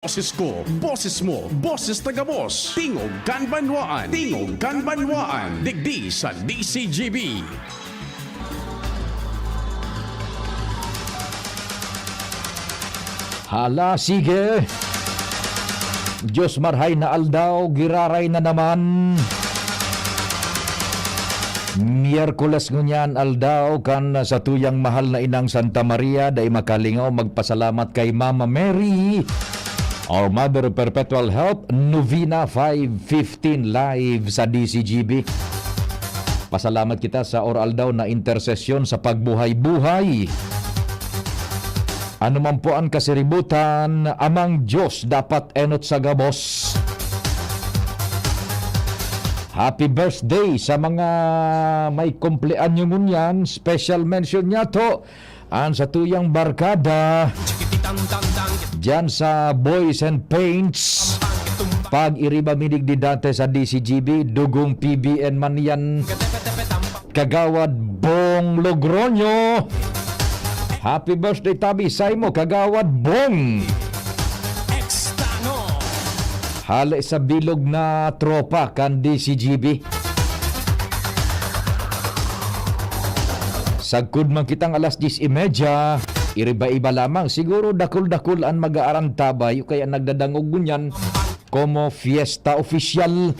Boses ko, boses mo, boses taga-boss. Tingog Kanbanwaan, Tingog Kanbanwaan. Digdi sa DCGB. Hala, sige. Diyos marhay na aldaw, giraray na naman. Miyerkules ngunyan aldaw kan sa tuyang mahal na inang Santa Maria day makalingaw magpasalamat kay Mama Mary, our Mother of Perpetual Help, Novena 5:15 live sa DCGB. Pasalamat kita sa oral daw na intersesyon sa pagbuhay-buhay. Ano man po ang kasiributan, amang Diyos dapat enot sa gabos. Happy birthday sa mga may kumpleanyo ngunyan. Special mention niya to ang sa tuyang barkada dyan sa Boys and Paints. Pag iriba minig di dante sa DCGB, dugong PBN man yan. Kagawad Bong Logroño. Happy birthday tabi say mo, Kagawad Bong. Hala sa bilog na tropa kan DCGB. Sagkod man kitang alas 10:30, iriba-iba lamang. Siguro dakul-dakul ang mag-aaran tabay, kaya nagdadangog gunyan como fiesta official.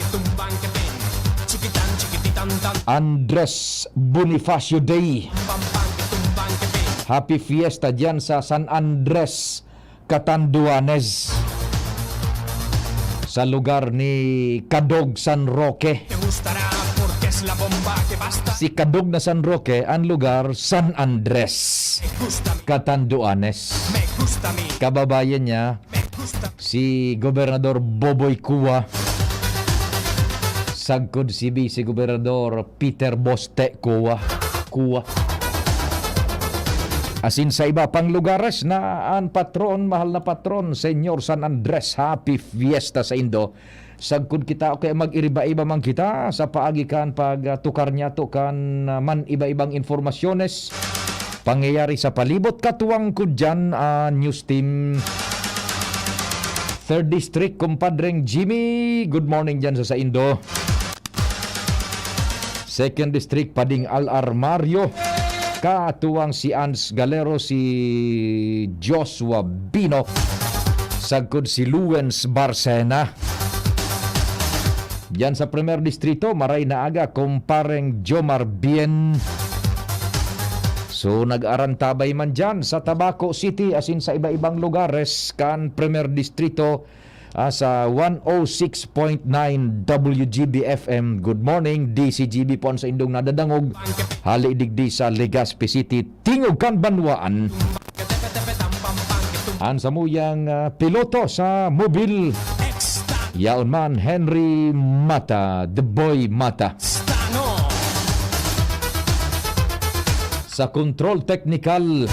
Andres Bonifacio Day. Happy fiesta dyan sa San Andres, Catanduanes. Sa lugar ni Kadog San Roque. Si Kadog na San Roque, ang lugar San Andres, Catanduanes. Kababayan niya, si Gobernador Boboy Cua. Sagkod si Gobernador Peter Boste Cua. Asin sa iba pang lugares na ang patron, mahal na patron, Senyor San Andres, happy fiesta sa Indo. Sagkod kita o kaya mag-iriba-iba man kita sa paagikan pag tukar niya to kan man iba-ibang informasyones. Pangyayari sa palibot katuwang ko dyan, news team. 3rd District, kumpadreng Jimmy, good morning dyan sa Indo. 2nd District, Pading Al Mario. Katuwang si Ans Galero, si Joshua Bino. Sagkod si Luens Barcena. Diyan sa Primer Distrito, maray na aga, kumpareng Jomar Bien. So nag-arantabay man dyan sa Tabaco City, asin sa iba-ibang lugares, kan Primer Distrito, sa 106.9 WGB FM. Good morning, DCGB po sa Indong nadadangog. Hali digdi sa Legazpi City, Tingog Kanbanwaan. Ang samuyang piloto sa mobil, yaon man Henry Mata, the boy Mata. Sa control technical,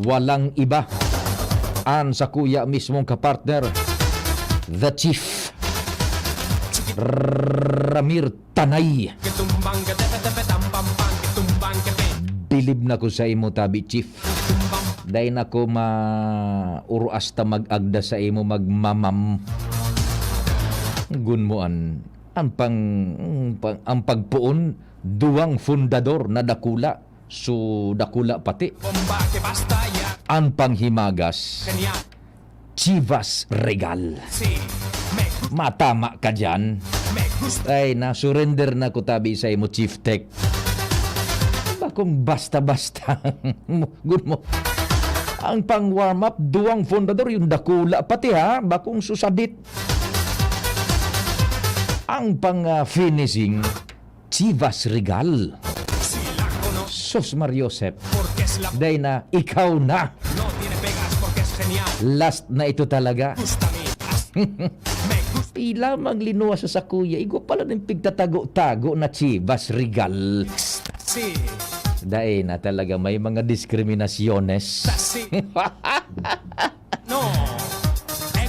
walang iba. An sa kuya mismong kapartner, the Chief Ramir Tanay. Bilib na ko sa imo tabi, Chief. Dahil na ko mauruas ta mag-agda sa imo magmamam. Gunmuan ang pagpuon duwang fundador na dakula. So dakula pati ang panghimagas, Chivas Regal. Matama ka dyan. Ay, na-surrender na ko tabi sa imo, Chief Tech. Bakong basta-basta. Good mo. Ang pang-warm up, duwang fundador, yung dakula pati ha. Bakong susadit. Ang pang-finishing, Chivas Regal. Sos Mariosep. Day na, ikaw na. Last na ito talaga. Ilamang linuwa sa sakuya. Igo pala ng pigtatago-tago na Chivas Regal. Day na talaga may mga diskriminasyones.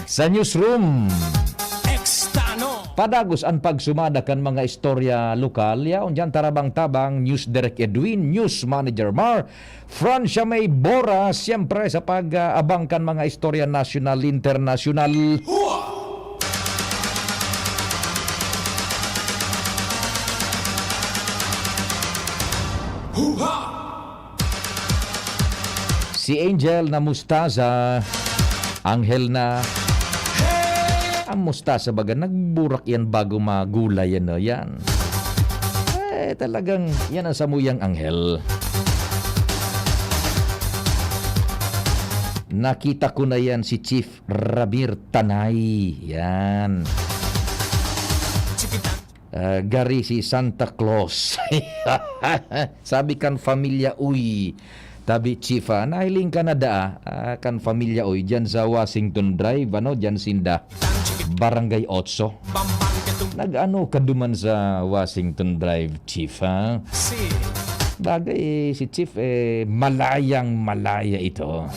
Sa newsroom, Padagos ang pagsumada kan mga istorya lokal. Yaon dyan tarabang-tabang News Direct Edwin, News Manager Mar, Francia May Bora, siyempre sa pag-abang kan mga istorya national, international. Si Angel na mustaza, Angel na ang mustasa baga, nagburak yan bago magulay yan, no? Yan. Talagang yan ang samuyang anghel. Nakita ko na yan si Chief Ramir Tanay. Yan. Gari si Santa Claus. Sabi kan familia, uy. Tabi Chief, nahiling ka na kan familia, uy. Dyan sa Washington Drive, dyan sinda. Barangay 8. Nag-ano ka duman sa Washington Drive, Chief, ha? Bagay, si Chief, malayang malaya ito.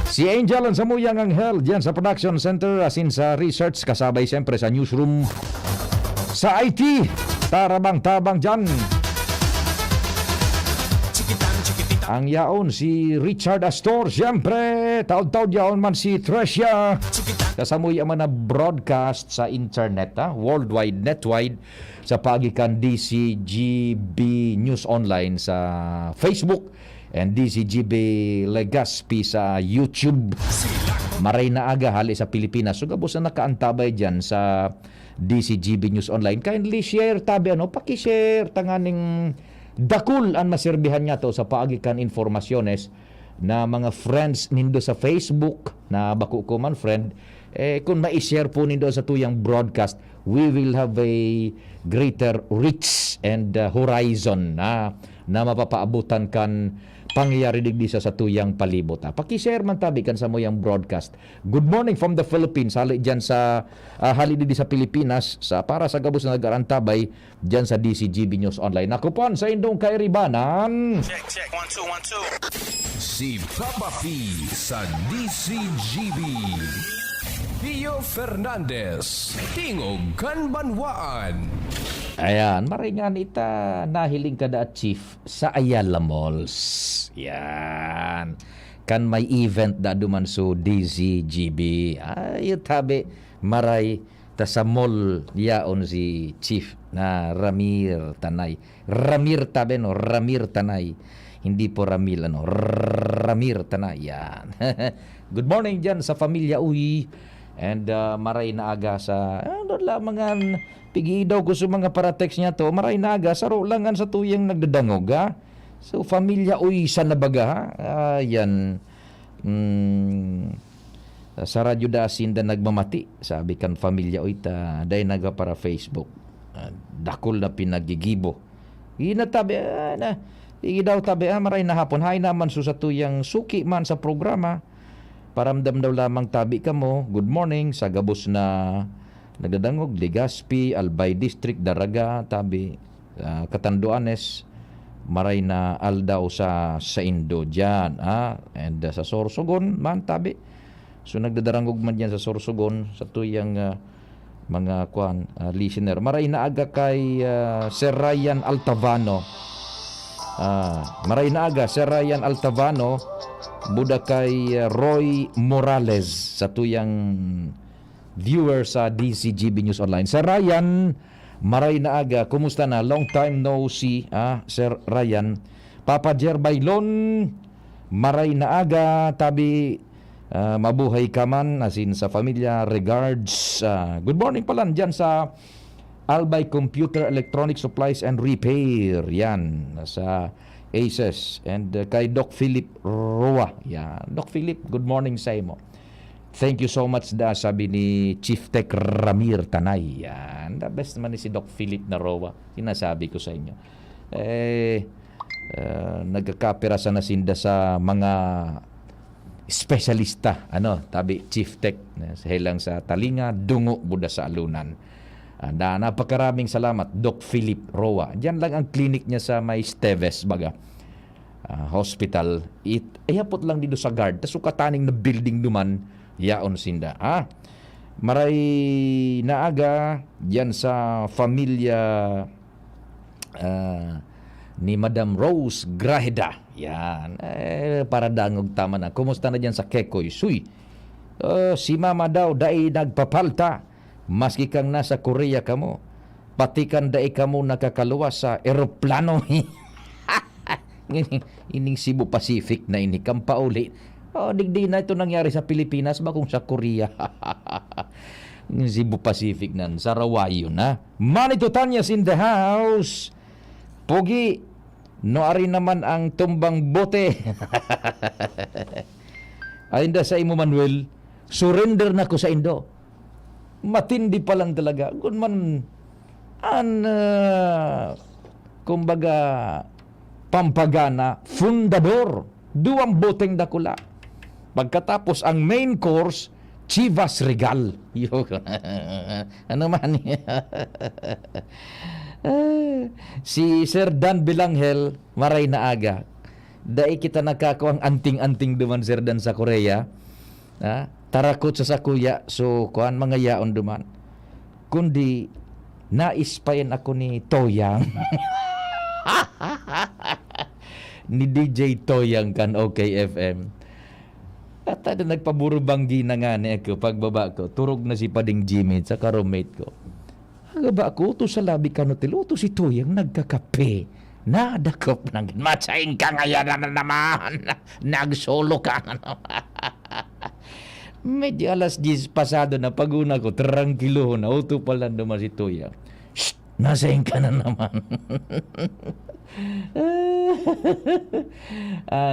Si Angel ang samuyang anghel dyan sa production center, asin sa research, kasabay siyempre sa newsroom, sa IT, tarabang-tabang dyan. Ang yaon si Richard Astor, siyempre, taod-taod yaon man si Tricia. Kasamuy man na broadcast sa internet, worldwide, netwide, sa pagikan DCGB News Online sa Facebook and DCGB Legazpi sa YouTube. Maray na aga hali sa Pilipinas. So gabos na nakaantabay dyan sa DCGB News Online. Kindly share, tabi pakishare, tanganing dakul ang maserbihan niya to sa paagikan informasyones na mga friends nindo sa Facebook na bako ko man friend, kung ma-share po nindo sa tuyang broadcast, we will have a greater reach and horizon na mapapaabutan kan pangyayari digdi sa tuyang palibot. Paki-share man tabi kan sa moyang broadcast. Good morning from the Philippines. Hali dyan sa hali digdi sa Pilipinas sa para sa gabos na nag-arantabay dyan sa DCGB News Online. Nakupon sa indong kairibanan. Check, 1 2 1 2. Si Papa P sa DCGB. Pio Fernandez, Tingog Kanbanwaan. Ayan, maringan ita nahiling kada Chief sa Ayala Malls. Yan. Kan may event da duman so DCGB. Ay, tabi maray ta sa mall yaon si Chief na Ramir Tanay. Ramir tabi no, Ramir Tanay. Hindi po Ramil Ramir Tanay. Yan. Good morning dyan sa pamilya Uy. And maray na aga sa doon lang mga pigi daw ko sa mga paratext niya to, maray na aga sa langan sa tuyang nagdadangog, ha? So familia Uy sa nabaga, ha? Yan sa radyo dasin da nagmamati, sabi kan familia Uy ta day naga para Facebook, dakol na pinagigibo inatabi na pigi daw tabi, maray na hapon hay naman so sa tuyang suki man sa programa. Paramdam daw lamang tabi ka mo, good morning, sa gabos na nagdadangog, Legazpi, Albay District, Daraga, tabi, Catanduanes, maray na aldaw sa Indo dyan, and sa Sorsogon, man tabi. So nagdadarangog man dyan sa Sorsogon, sa tuyang mga listener. Maray na aga kay Sir Ryan Altavano. Maray na aga, Sir Ryan Altavano, buda kay Roy Morales sa tuyang viewer sa DCGB News Online. Sir Ryan, maray na aga, kumusta na? Long time no see, Sir Ryan. Papa Jer Bailon, maray na aga, tabi, mabuhay ka man, asin sa familia, regards. Good morning pala dyan sa Albay Computer Electronic Supplies and Repair, yan, sa ACES, and kay Doc Philip Roa. Yeah. Doc Philip, good morning sa imo. Thank you so much da, sabi ni Chief Tech Ramir Tanay. Yan. The best naman ni si Doc Philip na Roa. Sinasabi ko sa inyo. Nagkakapira sa nasinda sa mga espesyalista. Tabi Chief Tech. Hilang sa Talinga, Dungo, Buda sa Alunan. Napakaraming salamat, Doc Philip Roa. Diyan lang ang clinic niya sa may Esteves, baga. Hospital. Iapot lang dito sa guard. Tas sukataning na building duman, yaon sinda. Maray naaga diyan sa pamilya ni Madam Rose Grajeda. Yan. Para dangog tama na. Kumusta na diyan sa Kekoy? Suy. Si Mama daw dai nagpapalta. Maski kang nasa Korea kamo. Pati kan dai kamo nakakaluwas sa eroplano. Ining Cebu Pacific na ini kampauli. Digdi na ito nangyari sa Pilipinas ba kung sa Korea? Cebu Pacific nan sa Rawayo na. Manito Tanyas in the house. Pogi, no ari naman ang tumbang bote. Ainda sa imo Manuel, surrender na ko sa Indo. Matindi pa lang talaga. Kung man kumbaga pampagana, fundador, duwang boteng dakula. Pagkatapos ang main course, Chivas Regal. Ano man si Sir Dan Bilanghel, maray na aga. Dai kita nakakuang anting-anting duman Sir Dan sa Korea. Tarakot sa sakuya. So, kuan mga yaon duman. Kundi, naispayan ako ni Toyang. Ni DJ Toyang kan OKFM. At nagpaburubanggi na nga ni ako pagbaba ko. Turog na si Pading Jimmy sa ka-roommate ko. Agaba ko, to sa labi ka no tilo, to si Toyang nagkakape. Nadakop ng matsaing ka ngayon na naman. Nagsolo ka na naman. Medyo alas 10 pasado na paguna ko, tranquilo na, uto pala naman si Toyang. Shh! Nasaing ka na naman.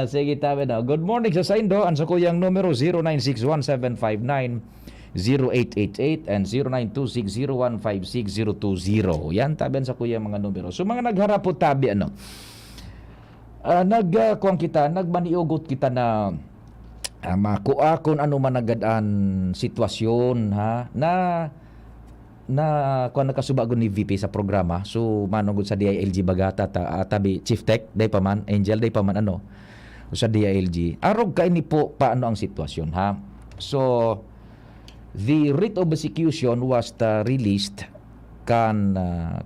Sige tabi na. Good morning sa Saindo. Ang sa kuyang numero 0961-759-0888 and 0926-0156020. Yan tabi sa kuyang mga numero. So mga nagharap po tabi nagkuang kita, nagmaniugot kita na makuha kung ano man nagadaan sitwasyon na kung nakasubagon ni VP sa programa. So manungod sa DILG bagata tabi Chief Tech day pa man Angel day pa man sa DILG arog kay ni po paano ang sitwasyon So the writ of execution was released kan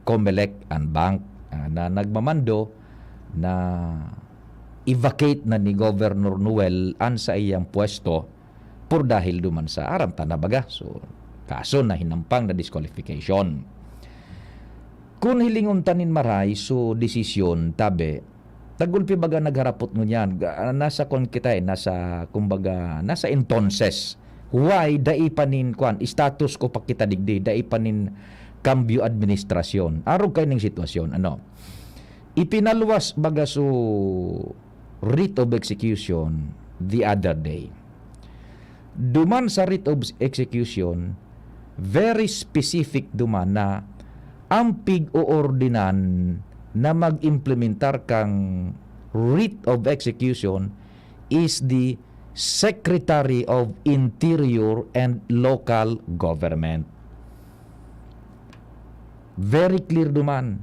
Comelec and Bank na nagmamando na i-vacate na ni Governor Noel an sa iyang pwesto por dahil duman sa aram tanabaga. So kaso na hinampang na disqualification. Kung hilingon tanin maray, so desisyon, tabi, tagulpi baga nagharapot mo yan, nasa kon kita nasa, kumbaga, nasa entonces. Why, daipanin, status ko pa kita digdi, daipanin cambio administrasyon. Arog kayo ng sitwasyon, ipinaluwas baga so writ of execution the other day. Duman sa writ of execution, very specific duman na ampig o ordinan na mag-implementar kang writ of execution is the Secretary of Interior and Local Government. Very clear duman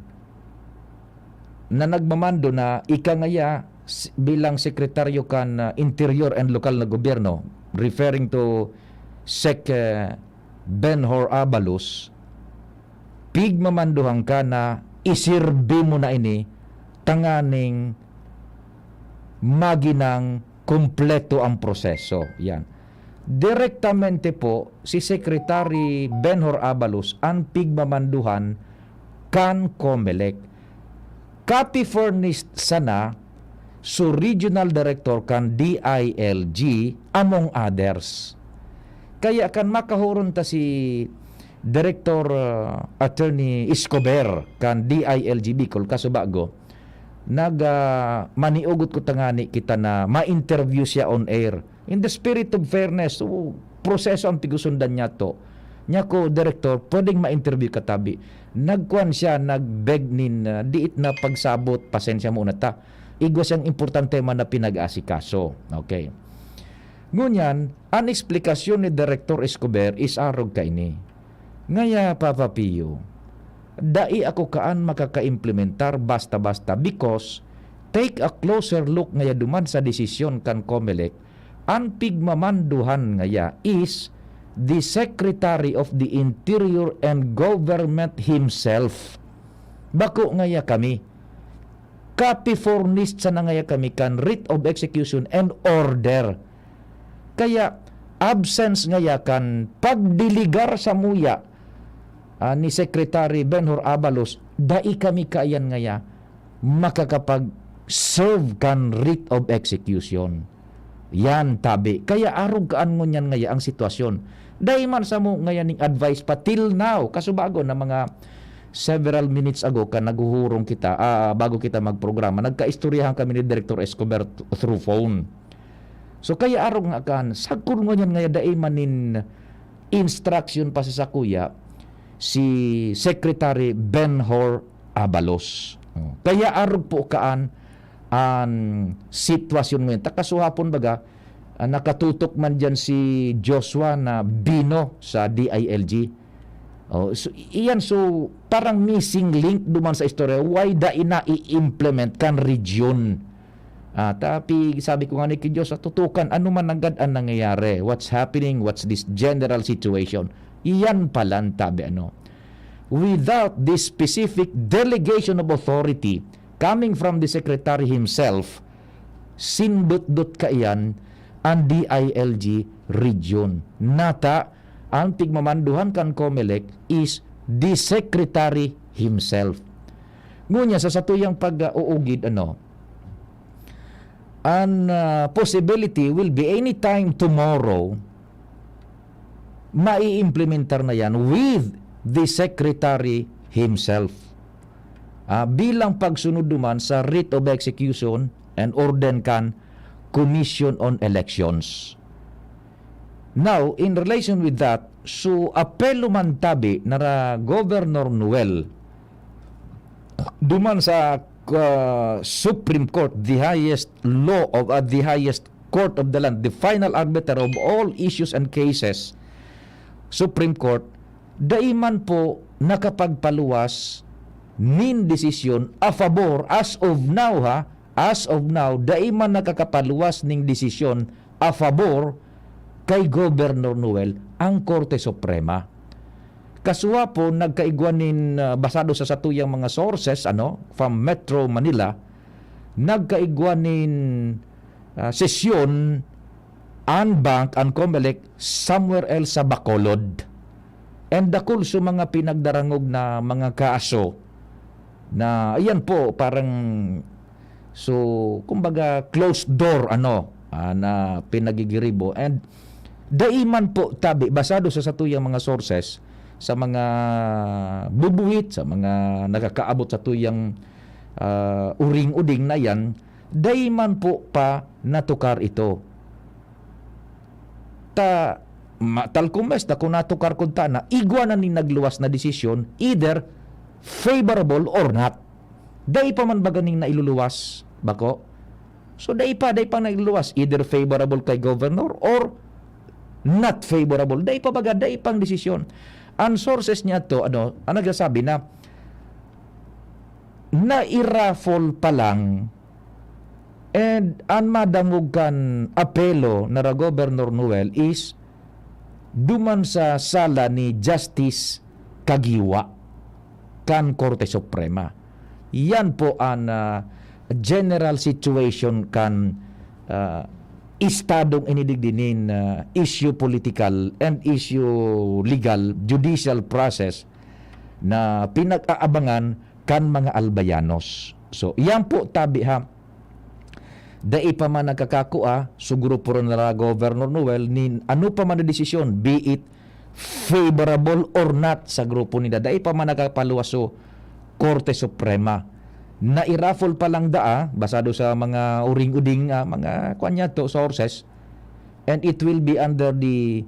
na nagmamando na ikangaya bilang sekretaryo kan Interior and Local na Gobyerno, referring to Sec Benhur Abalos, pigmamanduhang ka na isirbi mo na ini tanganing maginang kumpleto ang proseso. Yan. Direktamente po si Secretary Benhur Abalos ang pigmamanduhan kan Comelec. Copy furnished sana so Regional Director kan DILG among others. Kaya kan makahuron ta si Director Attorney Escobar kan DILG Bicol kasubago maniugot ko tangani kita na ma-interview siya on air in the spirit of fairness. Proseso ang pigusundan niya to nya ko, Director, pwedeng ma-interview katabi. Nagkuhan siya, nagbeg nin diit na pagsabot, pasensya muna ta, igwa siyang importante man na pinag-asikaso. Okay. Ngunyan, ang eksplikasyon ni Director Escobar is arog ka ini. Ngaya, Papa Pio, dai ako kaan makaka-implementar basta-basta because take a closer look ngaya duman sa desisyon kan Comelec ang pigmamanduhan ngaya is the Secretary of the Interior and Government himself. Bako ngaya kami. Capifornist sa ngaya kami kan writ of execution and order. Kaya absence ngaya kan pagdiligar sa muya ni Secretary Benhur Abalos, dai kami kaayan ngaya makakapag-serve kan writ of execution. Yan tabi. Kaya arog kaan mo niyan ngaya ang sitwasyon. Dahil man sa mo ngayon ning advice pa till now, kasubago na mga several minutes ago ka naguhurong kita, bago kita magprograma, nagkaistoryahan kami ni Director Escobar through phone. So kaya arog nga kan, sagkul mo niyan ngaya dahil manin instruction pa sa kuya si Secretary Benhur Abalos. Kaya arog po kaan ang sitwasyon ngayon. Takasuhapon baga, nakatutok man dyan si Joshua na Bino sa DILG. So, iyan, so parang missing link duman sa istorya. Why da ina i-implement kan region? Tapi sabi ko nga ni Diyos, tutukan ano man agad ang nangyayari. What's happening? What's this general situation? Iyan pala tabi ano. Without this specific delegation of authority coming from the Secretary himself, sindot-dot kaiyan ang DILG region. Nata, ang tigmamanduhan kan COMELEC is the Secretary himself. Ngunya, sa satuyang pag-uugid, ang possibility will be anytime tomorrow, mai-implementar na yan with the Secretary himself. Bilang pagsunod duman sa writ of execution and order kan Commission on Elections. Now, in relation with that, so apelo man tabi na Governor Noel duman sa Supreme Court, the highest law of the highest court of the land, the final arbiter of all issues and cases, Supreme Court, daiman po nakapagpaluwas nin desisyon a favor as of now daiman nakakapaluwas ning desisyon a favor kay Governor Noel ang Korte Suprema. Kaswa po nagkaigwanin basado sa satuyang mga sources from Metro Manila, nagkaigwanin sesyon ang bank ang COMELEC somewhere else sa Bacolod. And dakul so mga pinagdarangog na mga kaso na ayan po parang so kumbaga closed door na pinagigiribo, and daiman po tabi basado sa satuyang mga sources sa mga bubuhit sa mga nakakaabot sa tuyang uring-uding na yan, daiman po pa natukar ito. Talkumes na kung natukar kung na igwa na ni nagluwas na desisyon either favorable or not. Day pa man baganing nailuluwas bako. So day pa nailuluwas either favorable kay governor or not favorable. Day pa baga day pang desisyon. Ang sources niya to ang nagsasabi na na-raffle pa lang and ang madamog kan apelo na Governor Noel is duman sa sala ni Justice Kagiwa kan Korte Suprema. Yan po ang general situation kan estadong inidigdinin issue political and issue legal judicial process na pinag-aabangan kan mga albayanos. So yan po tabi ha. Dai pa man nagkakakua siguro po na Governor Noel ni ano pa man na desisyon, be it favorable or not sa grupo nila, dai pa man nagkapaluwaso Korte Suprema. Na-raffle pa lang basado sa mga uring-uding mga kwanya to sources, and it will be under the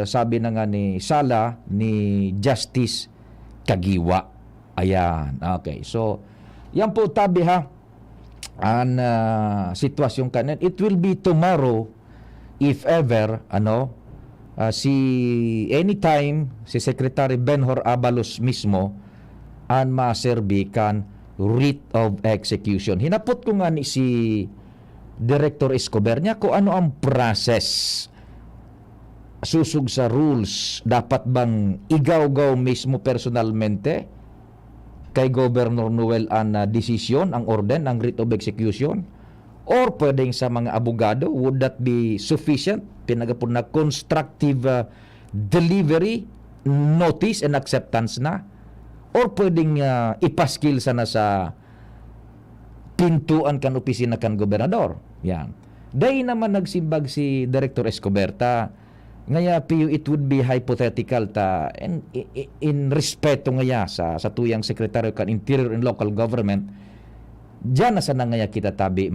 sabi na nga ni sala ni Justice Kagiwa. Ayan, okay, so yan po tabi ha ang sitwasyon kanan. It will be tomorrow if ever anytime si Secretary Benhur Abalos mismo ang maserbi kan writ of execution. Hinapot ko nga ni si Director Escobar niya kung ano ang process susug sa rules. Dapat bang igaw-gaw mismo personalmente kay Governor Noel ang desisyon, ang orden, ang writ of execution? Or pwedeng sa mga abogado, would that be sufficient? Pinagapon na constructive delivery, notice and acceptance na? Or pwedeng ipaskil sana sa pintuan kan opisina kan gobernador? Yan. Dahil naman nagsimbag si Director Escobar ngaya piyo it would be hypothetical in respeto ngaya sa tuyang sekretaryo kan Interior and Local Government. Diyan na sana ngaya kita tabi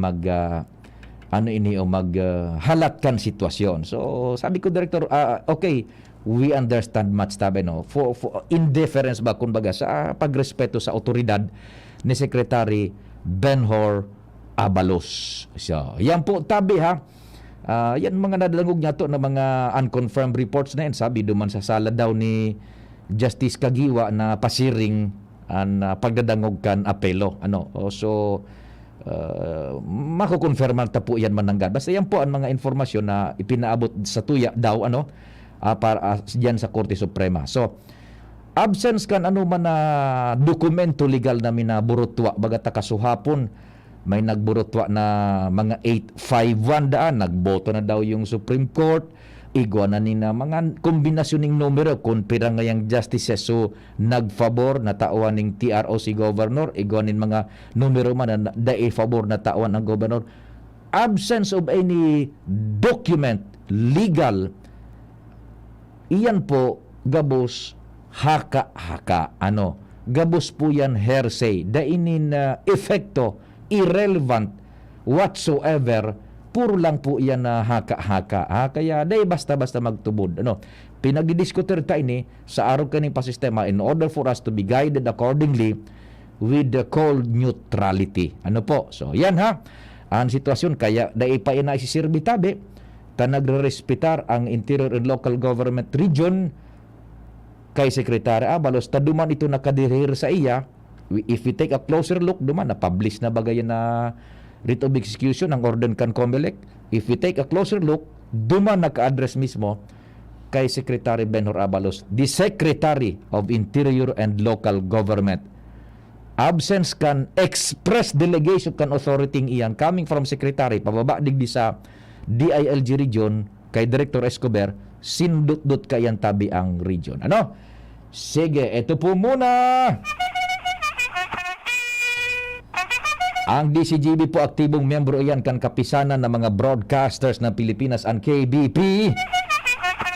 halat kan sitwasyon. So sabi ko, Director, okay, we understand much tabi, no, for indifference ba kumbaga sa pagrespeto sa otoridad ni Secretary Benhur Abalos. So yan po tabi ha. Yan mga nadalangog niya to na mga unconfirmed reports na yan. Sabi duman sa sala daw ni Justice Kagiwa na pasiring ang pagdadangog kan apelo. So makukonfirman ta po yan mananggad. Basta yan po ang mga informasyon na ipinaabot sa tuya daw para diyan sa Korte Suprema. So absence kan man na dokumento legal na minaburutwa baga kasuhapon may nagburutwa na mga 851 daan, nagboto na daw yung Supreme Court, igwa na ni na mga kombinasyoning numero kung pirang ngayang justices so nagfavor na tawan ng TRO si Governor, igwa nin mga numero man na dai favor na tawan ng Governor. Absence of any document, legal, iyan po gabos haka-haka. Gabos po yan hearsay, dainin efekto irrelevant whatsoever, puro lang po yan na haka-haka. Kaya day basta-basta magtubod. Pinagdidiskutir tayo ni sa araw kaning pasistema in order for us to be guided accordingly with the called neutrality. So yan ha, ang sitwasyon. Kaya day pa ina isisirbi tabi ta nagre-respetar ang Interior and Local Government Region kay Secretary Abalos. Taduman ito nakadirihir sa iya. If we take a closer look, duman na-publish na bagay na writ of execution ng Orden kan Comelec. If we take a closer look, duman naka-address mismo kay Secretary Benhur Abalos, the Secretary of Interior and Local Government. Absence kan express delegation kan authority iyan coming from Secretary pababa digdi sa DILG region kay Director Escobar, sindut-dut kayan tabi ang region. Sige, ito po muna. Ang DCGB po aktibong miyembro iyan kan kapisanan ng mga broadcasters ng Pilipinas ang KBP.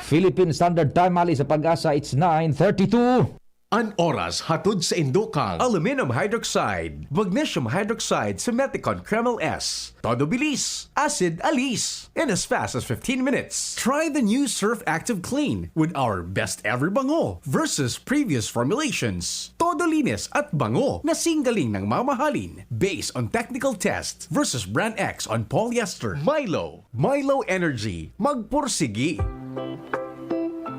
Philippine Standard Time ali sa Pag-asa, it's 9:32. An oras hatod sa Indokang. Aluminum hydroxide, magnesium hydroxide, Simeticon Kreml S. Todo bilis, acid alis, in as fast as 15 minutes. Try the new Surf Active Clean with our best ever bango versus previous formulations. Todo linis at bango na singgaling ng mamahalin based on technical test versus brand X on polyester. Milo Energy, magpursigi.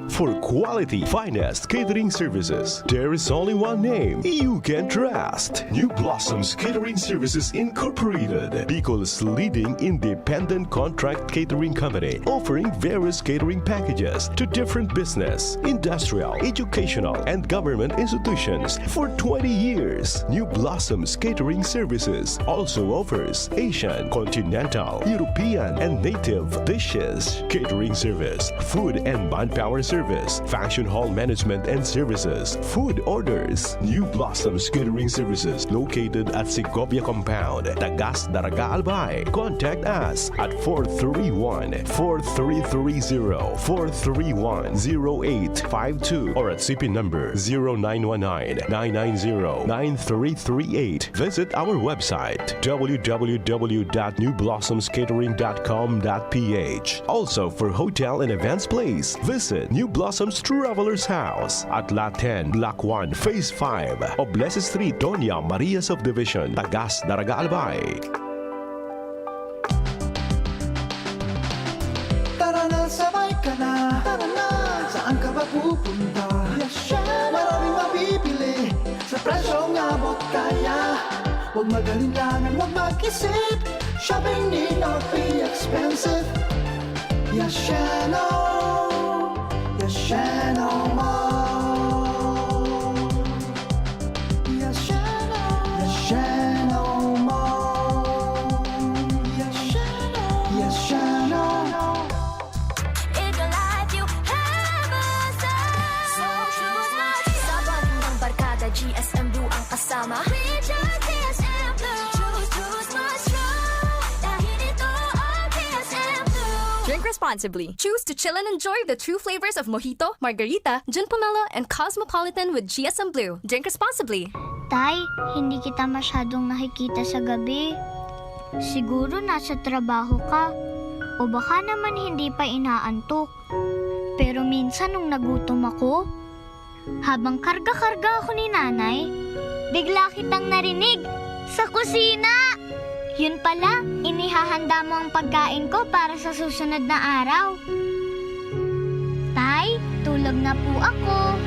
For quality, finest catering services, there is only one name you can trust. New Blossoms Catering Services Incorporated, Bicol's leading independent contract catering company, offering various catering packages to different business, industrial, educational, and government institutions for 20 years. New Blossoms Catering Services also offers Asian, continental, European, and native dishes, catering service, food and manpower service, function hall management and services, food orders. New Blossoms Catering Services located at Segovia Compound, Tagas Daraga Albay. Contact us at 431-4330, 431-0852 or at CP number 0919-990-9338. Visit our website www.newblossomscatering.com.ph. Also for hotel and events place, visit New Blossoms Travelers House at Lot 10, Block 1, Phase 5, Oblese Street, Doña Maria Subdivision, Tagas Daraga Albay. Tara na, sabay ka na. Tara na, saan ka ba pupunta? Maraming mabibili sa presyong abot kaya. Huwag magalinlangan, huwag mag-isip. Shopping need not be expensive. Yashano Mall. Yashano Mall. Yashano. In your life you have a son. So choose not. Sa bandang barkada, GSM Blue ang kasama. Reach your GSM Blue. Choose must true. Dahil ito ang GSM Blue. Drink responsibly. Choose to chill and enjoy the true flavors of Mojito, Margarita, Gin Pomelo, and Cosmopolitan with GSM Blue. Drink responsibly. Tay, hindi kita masyadong nakikita sa gabi. Siguro nasa trabaho ka. O baka naman hindi pa inaantok. Pero minsan nung nagutom ako, habang karga-karga ako ni nanay, bigla kitang narinig sa kusina. Yun pala, inihahanda mo ang pagkain ko para sa susunod na araw. Tay, tulog na po ako.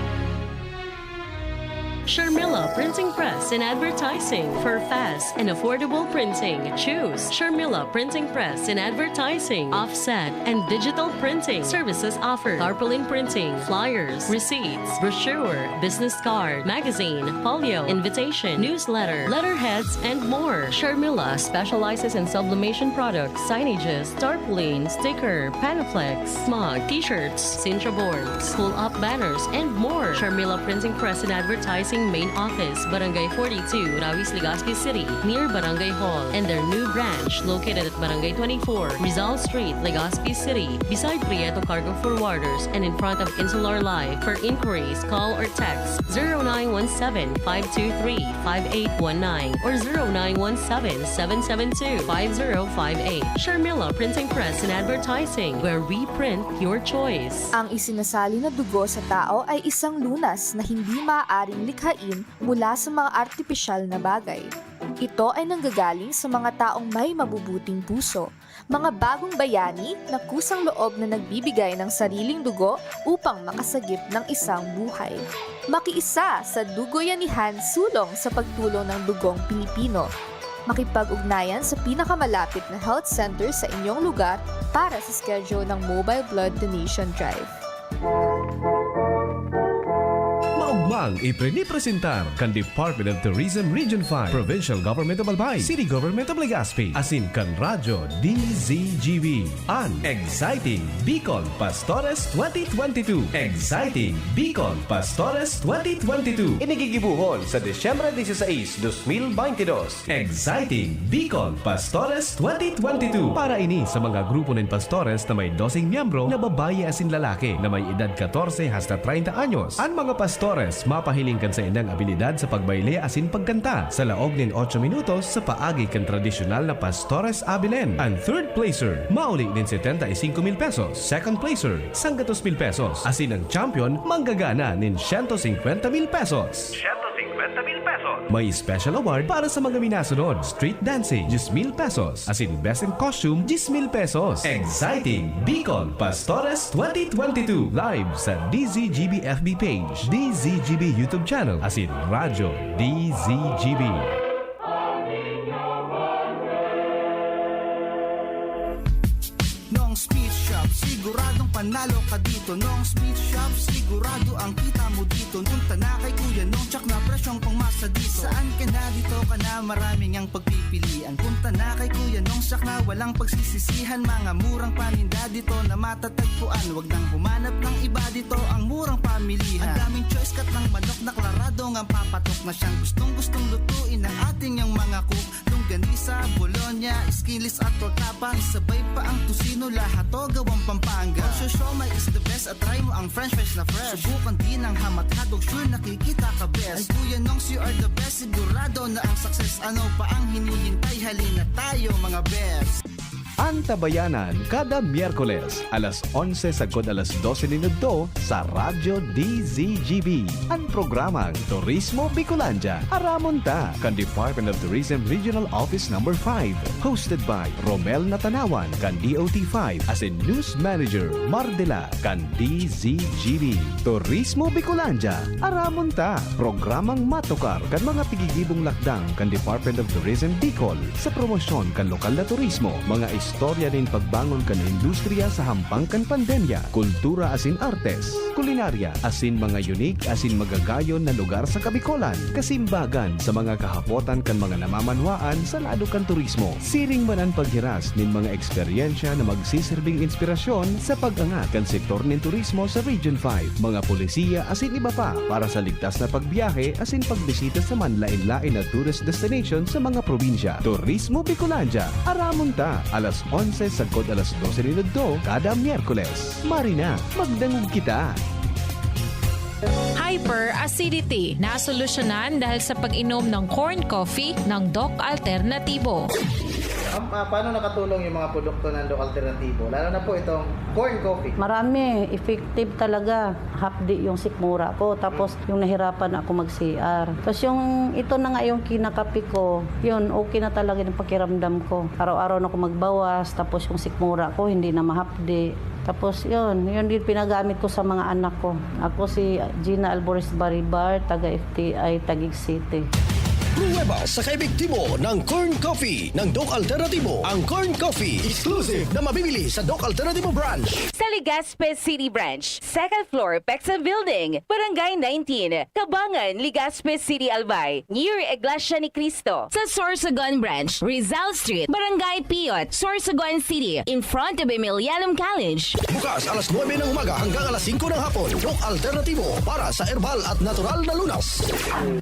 Sharmila Printing Press and Advertising for fast and affordable printing. Choose Sharmila Printing Press and Advertising, offset and digital printing services offered. Tarpaulin printing, flyers, receipts, brochure, business card, magazine, folio, invitation, newsletter, letterheads, and more. Sharmila specializes in sublimation products, signages, tarpaulin, sticker, panaflex, smog, t-shirts, cincha boards, pull-up banners, and more. Sharmila Printing Press and Advertising Main Office, Barangay 42, Rawis, Legazpi City, near Barangay Hall, and their new branch located at Barangay 24, Rizal Street, Legazpi City, beside Prieto Cargo Forwarders and in front of Insular Life. For inquiries, call or text 0917-523-5819 or 0917-772-5058. Sharmila Printing Press and Advertising, where we print your choice. Ang isinasali na dugo sa tao ay isang lunas na hindi maaaring likhain mula sa mga artipisyal na bagay. Ito ay nanggagaling sa mga taong may mabubuting puso, mga bagong bayani na kusang loob na nagbibigay ng sariling dugo upang makasagip ng isang buhay. Makiisa sa Dugoyanihan sulong sa pagtulong ng dugong Pilipino. Makipag-ugnayan sa pinakamalapit na health center sa inyong lugar para sa schedule ng Mobile Blood Donation Drive. Maugmang iprinipresentar kan Department of Tourism Region 5, Provincial Government of Albay, City Government of Legazpi, asin kan Radyo DZGB. An Exciting Bicol Pastores 2022. Exciting Bicol Pastores 2022. Inigigibuhon sa Disyembre 16, 2022. Exciting Bicol Pastores 2022. Para ini sa mga grupo ng pastores na may 12 miyembro na babae asin lalaki na may edad 14 hasta 30 anyos. Ang mga pastores mapahilingkan sa inang abilidad sa pagbayle asin pagkanta sa laog nin 8 minutos sa paagi kan tradisyonal na Pastores Abilen. Ang third placer mauli nin 75,000 pesos. Second placer 100,000 pesos. Asin ang champion manggagana nin 150,000 pesos. 150,000 pesos. May special award para sa mga minasunod. Street dancing 10,000 pesos. Asin best in costume 10,000 pesos. Exciting Bicol Pastores 2022. Live sa DZGB FB page, DZGB YouTube channel, asin Radyo DZGB. Nong Speed Shop, siguradong panalo ka dito. Nong Speed Shop, sigurado ang kita mo dito. Punta na kay Kuya Nong, tsak na presyong pangmasa dito. Saan ka na dito ka na, maraming ang pagpipilian. Punta na kay Kuya Nong, tsak na walang pagsisisihan. Mga murang paninda dito na matatagpuan. Wag nang humanap ng iba dito, ang murang pamilihan. Ang daming choice kat ng manok na klaradong ang papatok na siyang gustong lutuin ng ating yung mga cook. Longganisa, Bologna, skinless at tortapa. Sabay pa ang tusino, lahat to gawang Pampanga. Also siomai is the best at try mo ang french fries na fresh. Subukan din ang hamat-hatog, sure nakikita ka best. Ay Kuya Nongs, you are the best, sigurado na ang success. Ano pa ang hinihintay, halina tayo mga best. Antabayanan kada Miyerkules, alas 11 sagod alas 12 minuto sa Radyo DZGB. Ang programang Turismo Bicolandia, aramon ta, kan Department of Tourism Regional Office Number 5. Hosted by Romel Natanawan, kan DOT5, as in News Manager Mardela, kan DZGB. Turismo Bicolandia, aramon ta, programang matukar kan mga tigigibong lakdang kan Department of Tourism Bicol sa promosyon kan lokal na turismo, mga istorya din pagbangon kan industriya sa hampang kan pandemya, kultura asin artes, kulinarya asin mga unique asin magagayon na lugar sa Kabicolan, kasimbagan sa mga kahapotan kan mga namamanwaan sa lado kan turismo, siring manan paghiras nin mga eksperyensya na magsisilbing inspirasyon sa pag-angat kan sektor nin turismo sa Region 5, mga polisiya asin iba pa para sa ligtas na pagbiyahe asin pagbisita sa manlain-lain na tourist destination sa mga probinsya. Turismo Bicolandia, aramon ta, alas 11 sagod alas 12 minuto kada Miyerkules. Marina, magdangog kita! Hyperacidity na solusyonan dahil sa pag-inom ng corn coffee ng Doc Alternatibo. Paano nakatulong yung mga produkto ng Doc Alternatibo? Lalo na po itong corn coffee. Marami. Effective talaga. Hapdi yung sikmura ko. Tapos yung nahirapan ako mag-CR. Tapos yung ito na nga yung kinakapi ko, yun, okay na talaga yung pakiramdam ko. Araw-araw na ako magbawas. Tapos yung sikmura ko, hindi na mahapdi. Tapos yun din pinagamit ko sa mga anak ko. Ako si Gina Alboris Baribar, taga-FTI, Taguig City. Pruweba sa kaebektibo ng Corn Coffee ng Doc Alternatibo. Ang Corn Coffee, exclusive na mabibili sa Doc Alternatibo branch. Sa Legazpi City Branch, 2nd floor, Pexa Building, Barangay 19, Cabangan, Legazpi City, Albay, near Iglesia ni Cristo. Sa Sorsogon Branch, Rizal Street, Barangay Piot, Sorsogon City, in front of Emilianum College. Bukas alas 9 ng umaga hanggang alas 5 ng hapon. Doc Alternatibo para sa herbal at natural na lunas.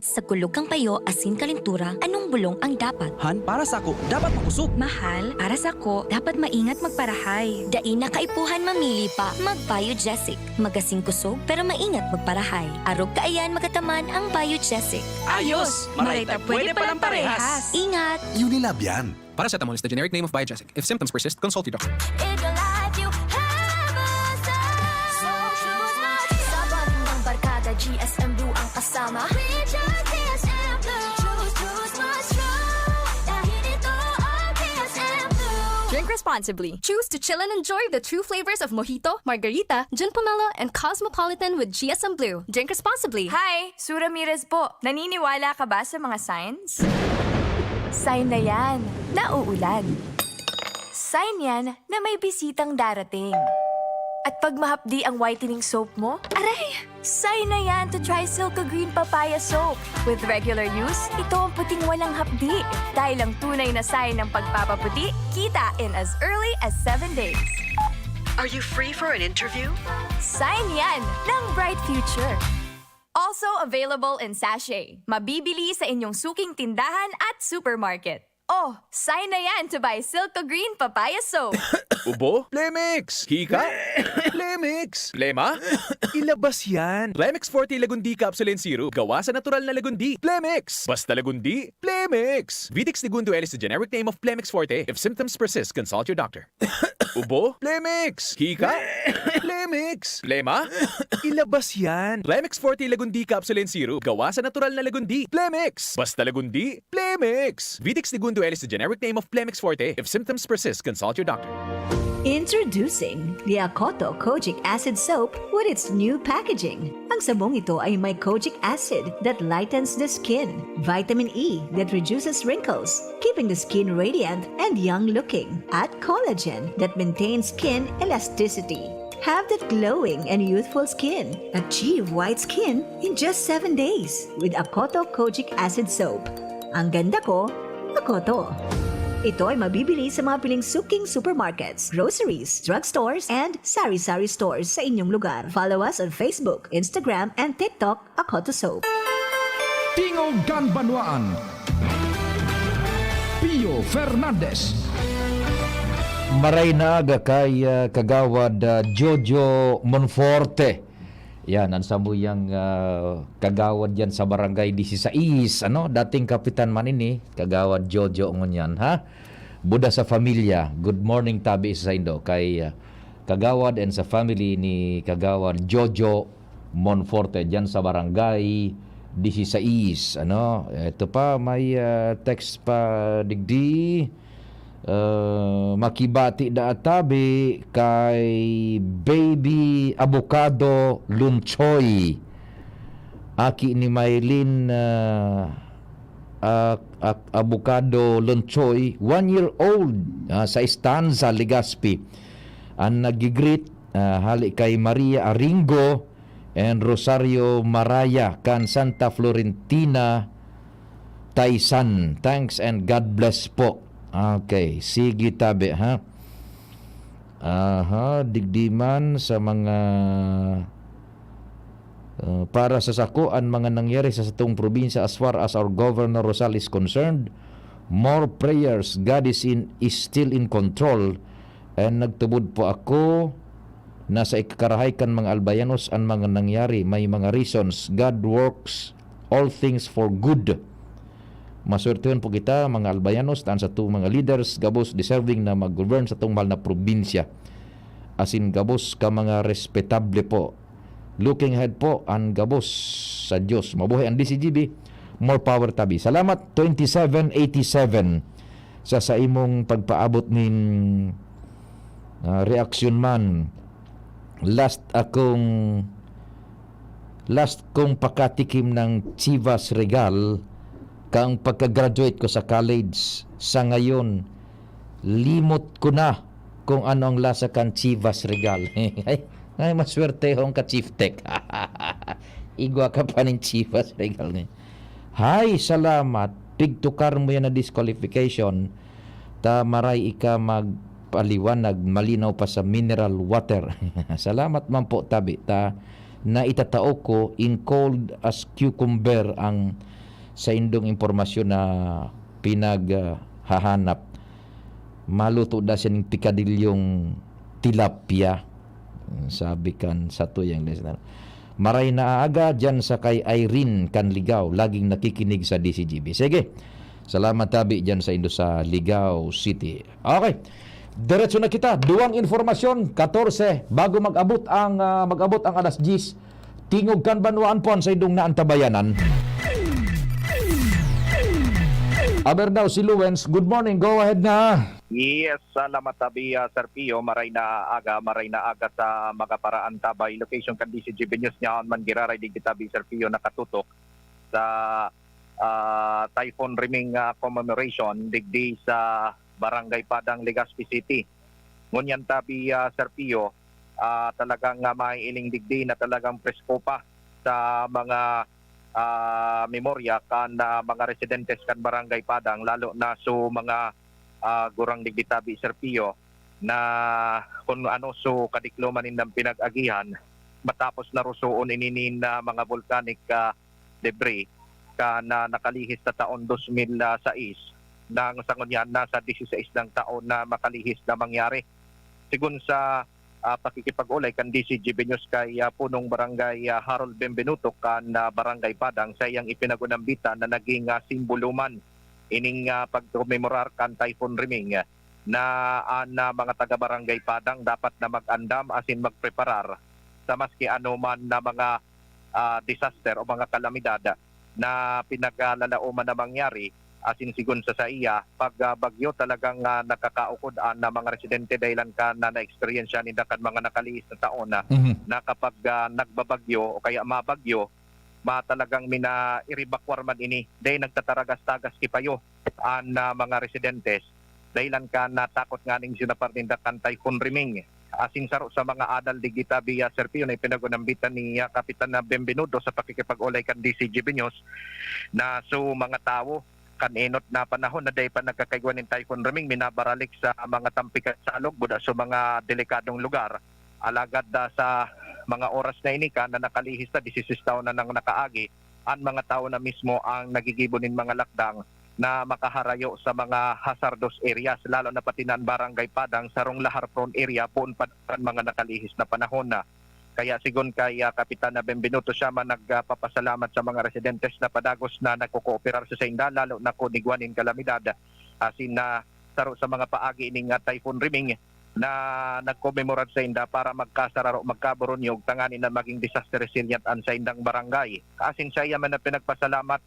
Sa kulog kang payo, asin kalintura, anong bulong ang dapat? Han, para sa ko, dapat makusog. Mahal, para sa ko, dapat maingat magparahay. Dain na kaipuhan mamili pa, magbiogesic. Magasing kusog, pero maingat magparahay. Arog kaayan magataman ang biogesic. Ayos! Marita, pwede palang parehas. Ingat! Unilab yan. Paracetamol is the generic name of Biogesic. If symptoms persist, consult your doctor. In your life, you have a son. So choose not. Sa bandang barkada, GSM Blue ang kasama. Region GSM Blue. Choose not strong. Dahil ito ang GSM Blue. Drink responsibly. Choose to chill and enjoy the true flavors of Mojito, Margarita, Jun Pomelo, and Cosmopolitan with GSM Blue. Drink responsibly. Hi! Sue Ramirez po. Naniniwala ka ba sa mga signs? Sign na yan, na uulan. Sign yan na may bisitang darating. At pag mahapdi ang whitening soap mo, aray! Sign na yan to try Silka Green Papaya Soap. With regular use, ito ang puting walang hapdi. Dahil ang tunay na sign ng pagpapaputi, kita in as early as 7 days. Are you free for an interview? Sign yan ng bright future. Also available in sachet. Mabibili sa inyong suking tindahan at supermarket. Oh, sign na yan to buy Silka Green Papaya Soap. Ubo? Plemix! Hika? Plemix! Plema? Ilabas yan! Plemix Forte Lagundi Capsule and Syrup. Gawa sa natural na lagundi. Plemix! Basta lagundi, Plemix! Vitix Segundo L is the generic name of Plemix Forte. If symptoms persist, consult your doctor. Ubo? Plemix! Hika? Plemix! Plema? Ilabas yan! Plemix Forte Lagundi Capsule and Syrup. Gawa sa natural na lagundi. Plemix! Basta lagundi, Plemix! Vitix Segundo L is the generic name of Plemix Forte. If symptoms persist, consult your doctor. Introducing the Akoto Kojic Acid Soap with its new packaging. Ang sabong ito ay may kojic acid that lightens the skin, vitamin E that reduces wrinkles, keeping the skin radiant and young-looking, at collagen that maintains skin elasticity. Have that glowing and youthful skin. Achieve white skin in just 7 days with Akoto Kojic Acid Soap. Ang ganda ko, Akoto. Ito ay mabibili sa mga piling suking supermarkets, groceries, drugstores, and sari-sari stores sa inyong lugar. Follow us on Facebook, Instagram, and TikTok, Akoto Soap. Tingogan Banwaan. Pio Fernandez. Maray na aga kay kagawad Jojo Monforte. Yan, ang samuyang kagawad yan sa barangay 16, ano? Dating kapitan man ini, kagawad Jojo ngon yan, ha? Buda sa familia. Good morning tabi sa Indo kay Kagawad and sa family ni Kagawad Jojo Monforte diyan sa barangay 16. Ano? Ito pa may text pa digdi. Makibati da tabi kay Baby Avocado Lunchoy. Aki ni Maylin Avocado Lunchoy, 1-year-old sa Estanza, Legazpi. Ang nagigreet hali kay Maria Aringo and Rosario Maraya kan Santa Florentina, Taysan. Thanks and God bless po. Okay, sige tabi ha. Digdiman sa mga para sa sakuan mga nangyari sa satong probinsya as far as our Governor Rosal is concerned. More prayers. God is still in control. And nagtubod po ako na sa ikakarahay kan mga albayanos ang mga nangyari. May mga reasons. God works all things for good. Maswertehon po kita mga albayanos tan sa itong mga leaders gabos deserving na mag-govern sa itong mahal na probinsya. Asin gabos ka mga respetable po. Looking ahead po ang gabos sa Diyos. Mabuhay ang DCGB. More power tabi. Salamat 2787 sa imong pagpaabot nin reaksyon man. Last kong pakatikim ng Chivas Regal kang pagka-graduate ko sa college. Sa ngayon, limot ko na kung ano ang lasa kan Chivas Regal. Ay, maswerte hong ka-Chief Tech. Igwa ka pa ng Chivas Regal niya. Hay, salamat. Pigtukar mo yan na disqualification. Ta maray ika magpaliwanag, malinaw pa sa mineral water. Salamat man po tabi. Ta na itatao ko in cold as cucumber ang sa indong impormasyon na pinaghahanap. Maluto da siya ng pikadilyong tilapia. Sabi kan sa tuyang listener. Maray na aga dyan sa kay Irene Kanligaw, laging nakikinig sa DCGB. Sige, salamat tabi dyan sa Indo sa Ligao City. Okay, diretso na kita. Duwang informasyon, 14, bago mag-abot ang alas 10, tingog kan banwaan po sa Indong Naantabayanan. Aber daw si Luwens, good morning, go ahead na. Yes, salamat tabi Sir Pio, maray na aga sa mga paraan tabay location kan DCGB News niya man giraray di tabi Sir Pio nakatutok sa Typhoon Riming commemoration digdi sa Barangay Padang, Legazpi City. Ngunyan tabi Sir Pio, talagang maiiling digdi na talagang presko pa sa mga memorya kan mga residentes kan Barangay Padang, lalo na so mga gurang digditabi Sir Pio na kung ano so kadiklomanin ng pinag-agihan matapos na rusoon ininin na mga volcanic debris na nakalihis na taon 2006 nang sa ngunyan nasa 16 ng taon na makalihis na mangyari. Sigun sa pakikipag-ulay kan DCGB News kay punong barangay Harold Benvenuto kan Barangay Padang sa iyang ipinagunambitan na naging simboluman ining pagkomemorar kan Typhoon Riming na mga taga-barangay Padang dapat na mag-andam asin magpreparar sa maski ano man na mga disaster o mga kalamidad na pinaglalauman na mangyari asin sigun sa iya pag bagyo talagang nakakaukod na mga residente dahilan ka na na-experience yan kan mga nakaliis na taon na kapag nagbabagyo o kaya mabagyo talagang iribakwar man ini dahil nagtataragas-tagas kipayo ang mga residentes dahilan ka natakot nga ning sinapartinda kan Typhoon Riming. Asin saro sa mga adal digita via Sir Pio na ipinagunambitan ni Kapitan na Benvenuto sa pakikipag-ulay kan DCGB News na so mga tao kanenot na panahon na day pa nagkakaigwan ng Typhoon Riming minabaralik sa mga tampikat salog buda sa mga delikadong lugar. Alagad sa mga oras na inika na nakalihis na 16 taon na nang nakaagi, ang mga tao na mismo ang nagigibonin mga lakdang na makaharayo sa mga hazardous areas, lalo na pati ng Barangay Padang, sarong lahar prone area, poon pa mga nakalihis na panahon na. Kaya sigon kay Kapitan na Benvenuto siya man nagpapasalamat sa mga residentes na padagos na nagkukooperar sa inda, lalo na kunigwanin kalamidad, asin na saro sa mga paagi ning Typhoon Riming na nagkomemorar sa inda para magkasararo magkaburunyog tangani na maging disaster resilient an sa indang barangay. Asin siya man na pinagpasalamat,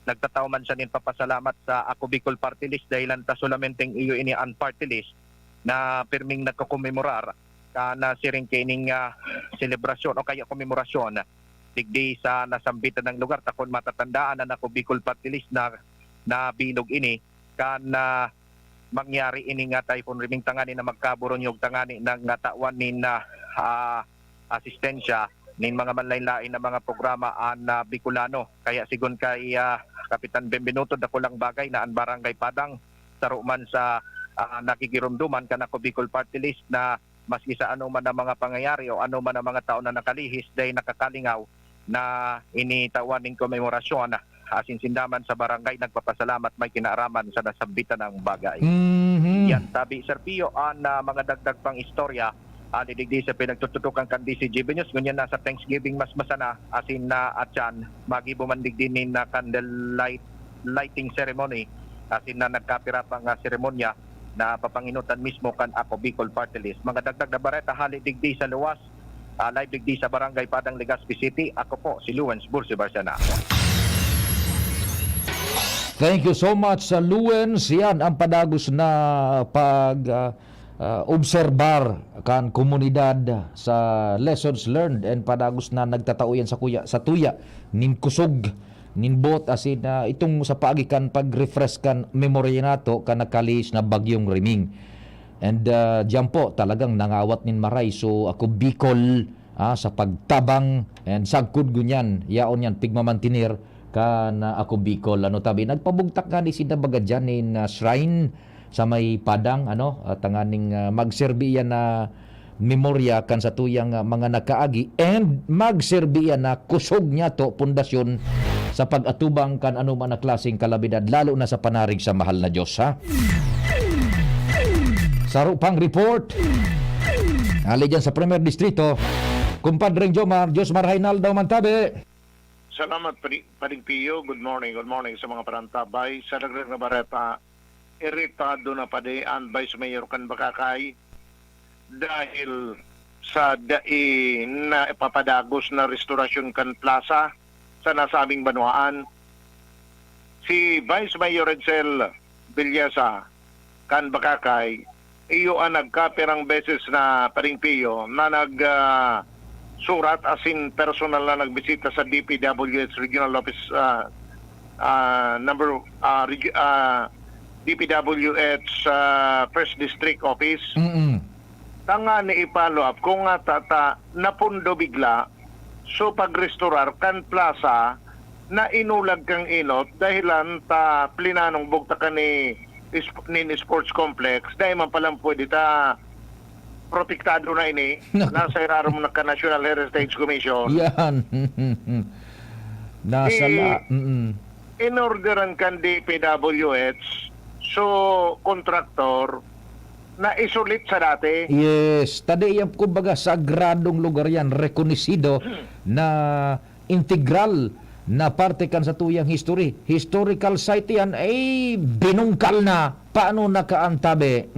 nagtataw man siya nin papasalamat sa Ako Bicol Party List dahilan ta solamenteng iyo ini an party list na pirming nagkomemorar na siring kining selebrasyon o kaya komemorasyon digdi sa nasambitan ng lugar takon matatandaan na Ako Bicol Party List na bilog ini kan mangyari ini nga Typhoon Riming tangani na magkaburunyog tangani ng tawan nin asistensya nin mga manlain-lain na mga programa na Bicolano. Kaya sigon kay Kapitan Benvenuto dako lang bagay na ang Barangay Padang saruman sa nakikirumduman kan Ako Bicol Party List na maski sa ano man ang mga pangyayari o ano man ang mga taon na nakalihis dahil nakakalingaw na initawan ning komemorasyon asin sindaman sa barangay nagpapasalamat may kinaaraman sa nasambitan ng bagay. Yan tabi Sir Pio ang mga dagdag pang istorya didigdi sa pinagtututukan kan DCGB News ngunyan na sa Thanksgiving mas masana asin na atyan magibumandig din na candle lighting ceremony asin na nagkapira pang seremonya na papanginutan mismo kan Ako Bicol Party List. Mga dagdag na bareta hali digdi sa luwas live digdi sa Barangay Padang, Legazpi City. Ako po si Luwens Bursi Barcena. Thank you so much sa Luwens. Yan ang padagos na obserbar kan komunidad sa lessons learned and padagos na nagtatauyan sa tuya nin kusog nin bot asin itong sa paagikan pag-refresh kan memorya nato kan nakalis na bagyong Riming. And diyan po talagang nangawat nin maray so Ako Bicol sa pagtabang and sagkod gunyan yaon yan pigmamantinir kan Ako Bicol tabi nagpabugtak nga ni sinabaga dyan in shrine sa may Padang tanganing magserbi yan na memorya kan sa tuyang mga nakaagi and magserbi yan na kusog niya to pundasyon sa pag-atubang kan anuman na klaseng kalabidad lalo na sa panarig sa mahal na Diyos Saro pang report ali dyan sa Premier Distrito kumpadreng Josmar Hainaldo Mantabe. Salamat Paring Pio. Good morning sa mga parantabay. Sa Dagdag na Bareta, iritado na padian Vice Mayor kan Bakakay dahil sa na ipapadagos na restorasyon kan plaza sa nasabing banwaan. Si Vice Mayor Edsel Villesa kan Bakakay iyo ang nagkapirang beses na Paring Pio na surat asin personal na nagbisita sa DPWH Regional Office DPWH First District Office. Tanga ni i-follow up kung nga napundo bigla so pagrestorar kan plaza na inulag kang inot dahilan ta plinanong bugta ka ni sports complex dahil man palang pwede ta protektado na ini nasa iraro mo na National Heritage Commission. Yan. Nasa in-orderan kan DPWH so kontraktor na isulit sa dati. Yes. Tadi yung kumbaga sagradong lugar yan, rekonisido na integral na parte kan sa tuyang history. Historical site yan ay binungkal na. Paano nakaantabi?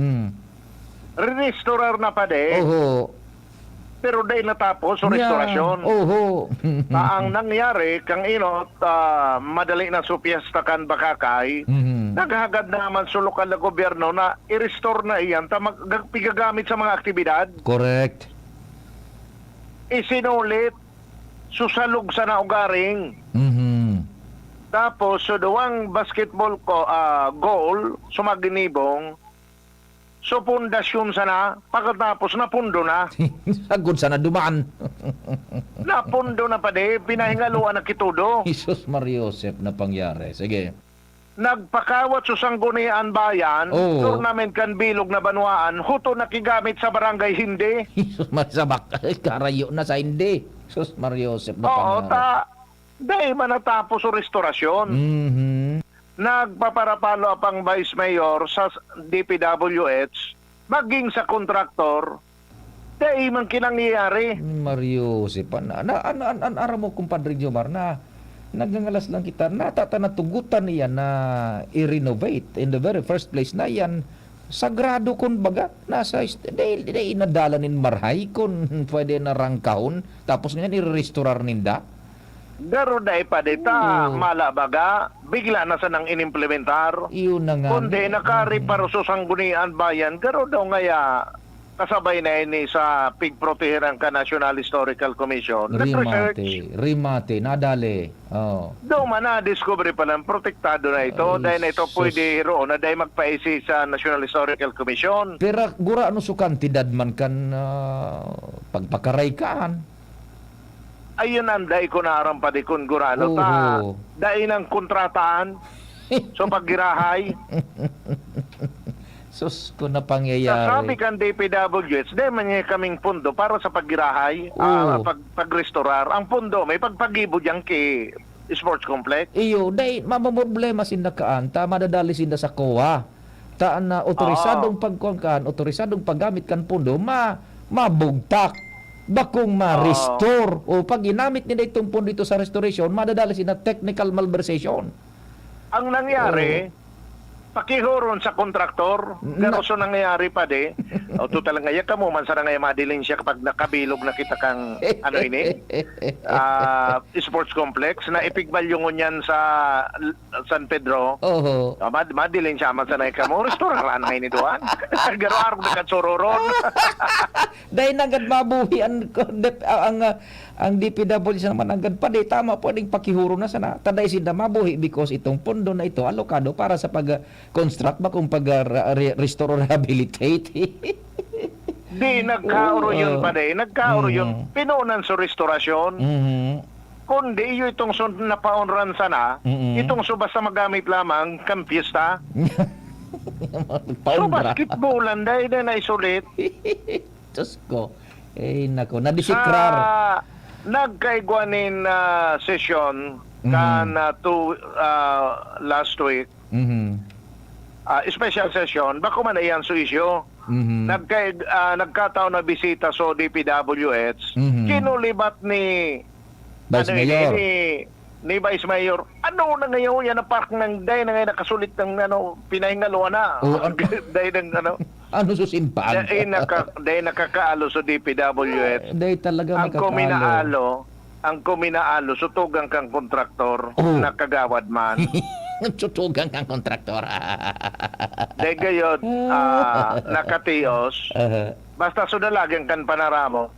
Restorar na pa de. Oho. Pero dahil natapos sa restorasyon. Oho. Ang nangyari, kang inot, madali na supiesta kan Bakakay, naghagad naman sa lokal na gobyerno na i-restore na iyan, pigagamit sa mga aktibidad. Correct. Isinulit, susalog sa naugaring. Tapos, so duwang basketball goal, sumaginibong, so pundasyon sana, pagkatapos napundo na. Sagod sana dumaan. Napundo na pa de, pinahingaluan na kitudo. Jesus Mariosep na pangyari. Sige. Nagpakawat sa Sanggunian Bayan, tournament kan bilog na banwaan, huto nakigamit sa barangay hindi. Jesus Marisabak, karayo na sa hindi. Jesus Mariosep na pangyari. Dahil man natapos sa restorasyon. Nagpaparapalo ang Vice Mayor sa DPWH maging sa kontraktor dahil man kinangyayari. Mario Sipan ara mo kumpadre Jomar na nagngangalas lang kita natatana tugutan niya na i-renovate in the very first place na yan sagrado kun baga nasa day inadala nin marhay kun pwede na rangkahon tapos ngayon i-restorar ninda. Garo dai pa dita, mala baga, bigla na sa nang inimplementar. Iyon na nga. Kundi nakari para sa sanggunian bayan, garo daw ngaya kasabay na ini sa pigproteheran ka National Historical Commission. Rimate, nadali. Oh. Daw man na-discover pa lang, protektado na ito. Dahil na ito pwede roon na dahil magpaisi sa National Historical Commission. Pero gura ano su kantidad man kan pagpakaray kaan. Ayun ang dahil ko naarampa di kun gurano ta. Dahil ng kontrataan so paggirahay. Sus ko na pangyayari. Sabi kan DPWH, dahil man niya kaming pundo para sa paggirahay, pagrestorar. Ang pundo may pagpagibo dyan kay sports complex. Iyo, dahil mamamroblema sinda kaanta, madadali sinda sa COA. Taan na otorisadong pagkuangkan, otorisadong paggamit kan pundo, mabugtak. Bakong ma-restore. O pag ginamit nila itong pundo ito sa restoration, madadali sinda technical malversation. Ang nangyari, pakihuron sa kontraktor, garoso nangyayari pa de. O total nga ka mo man sa nga madilin siya kapag nakabilog na kita kang ano ini sports complex na ipigbalyungon yan sa San Pedro. Madilin siya man sa ka mo restaurant laan nga ini doan. Garo arog na katsororon. Dahil nagad mabuhi ang DPWH naman agad pa di tama pwedeng pakihuro na sana. Taday sinda mabuhi because itong pondo na ito alokado para sa pag-construct ba kung pag-restore or rehabilitate. Di, nagkauro yun pa de. Nagkauro yun. Pinunan sa restorasyon. Kundi iyo itong napaunran sana, itong basta magamit lamang kang piyesta. So basketballan dahil na isulit. Diyos ko. Nako, nadisikrar. Nagkaigwanin session kan last week. Special session bako man ayan so issue. Nagkataon na bisita so DPWH. Kinulibat ni Vice Mayor. Ni Vice Mayor. Ano na ngayon yan ang park ng day na ngayon nakasulit ng pinahingalo na. Day ng ano susimpaan? Day nakakaalo sa DPWH. Day talaga makakaalo. Ang kuminaalo, sutugang kang kontraktor na kagawad man. Sutugang kang kontraktor. Day gayon, nakatios. Basta sudalagang kan panaramo.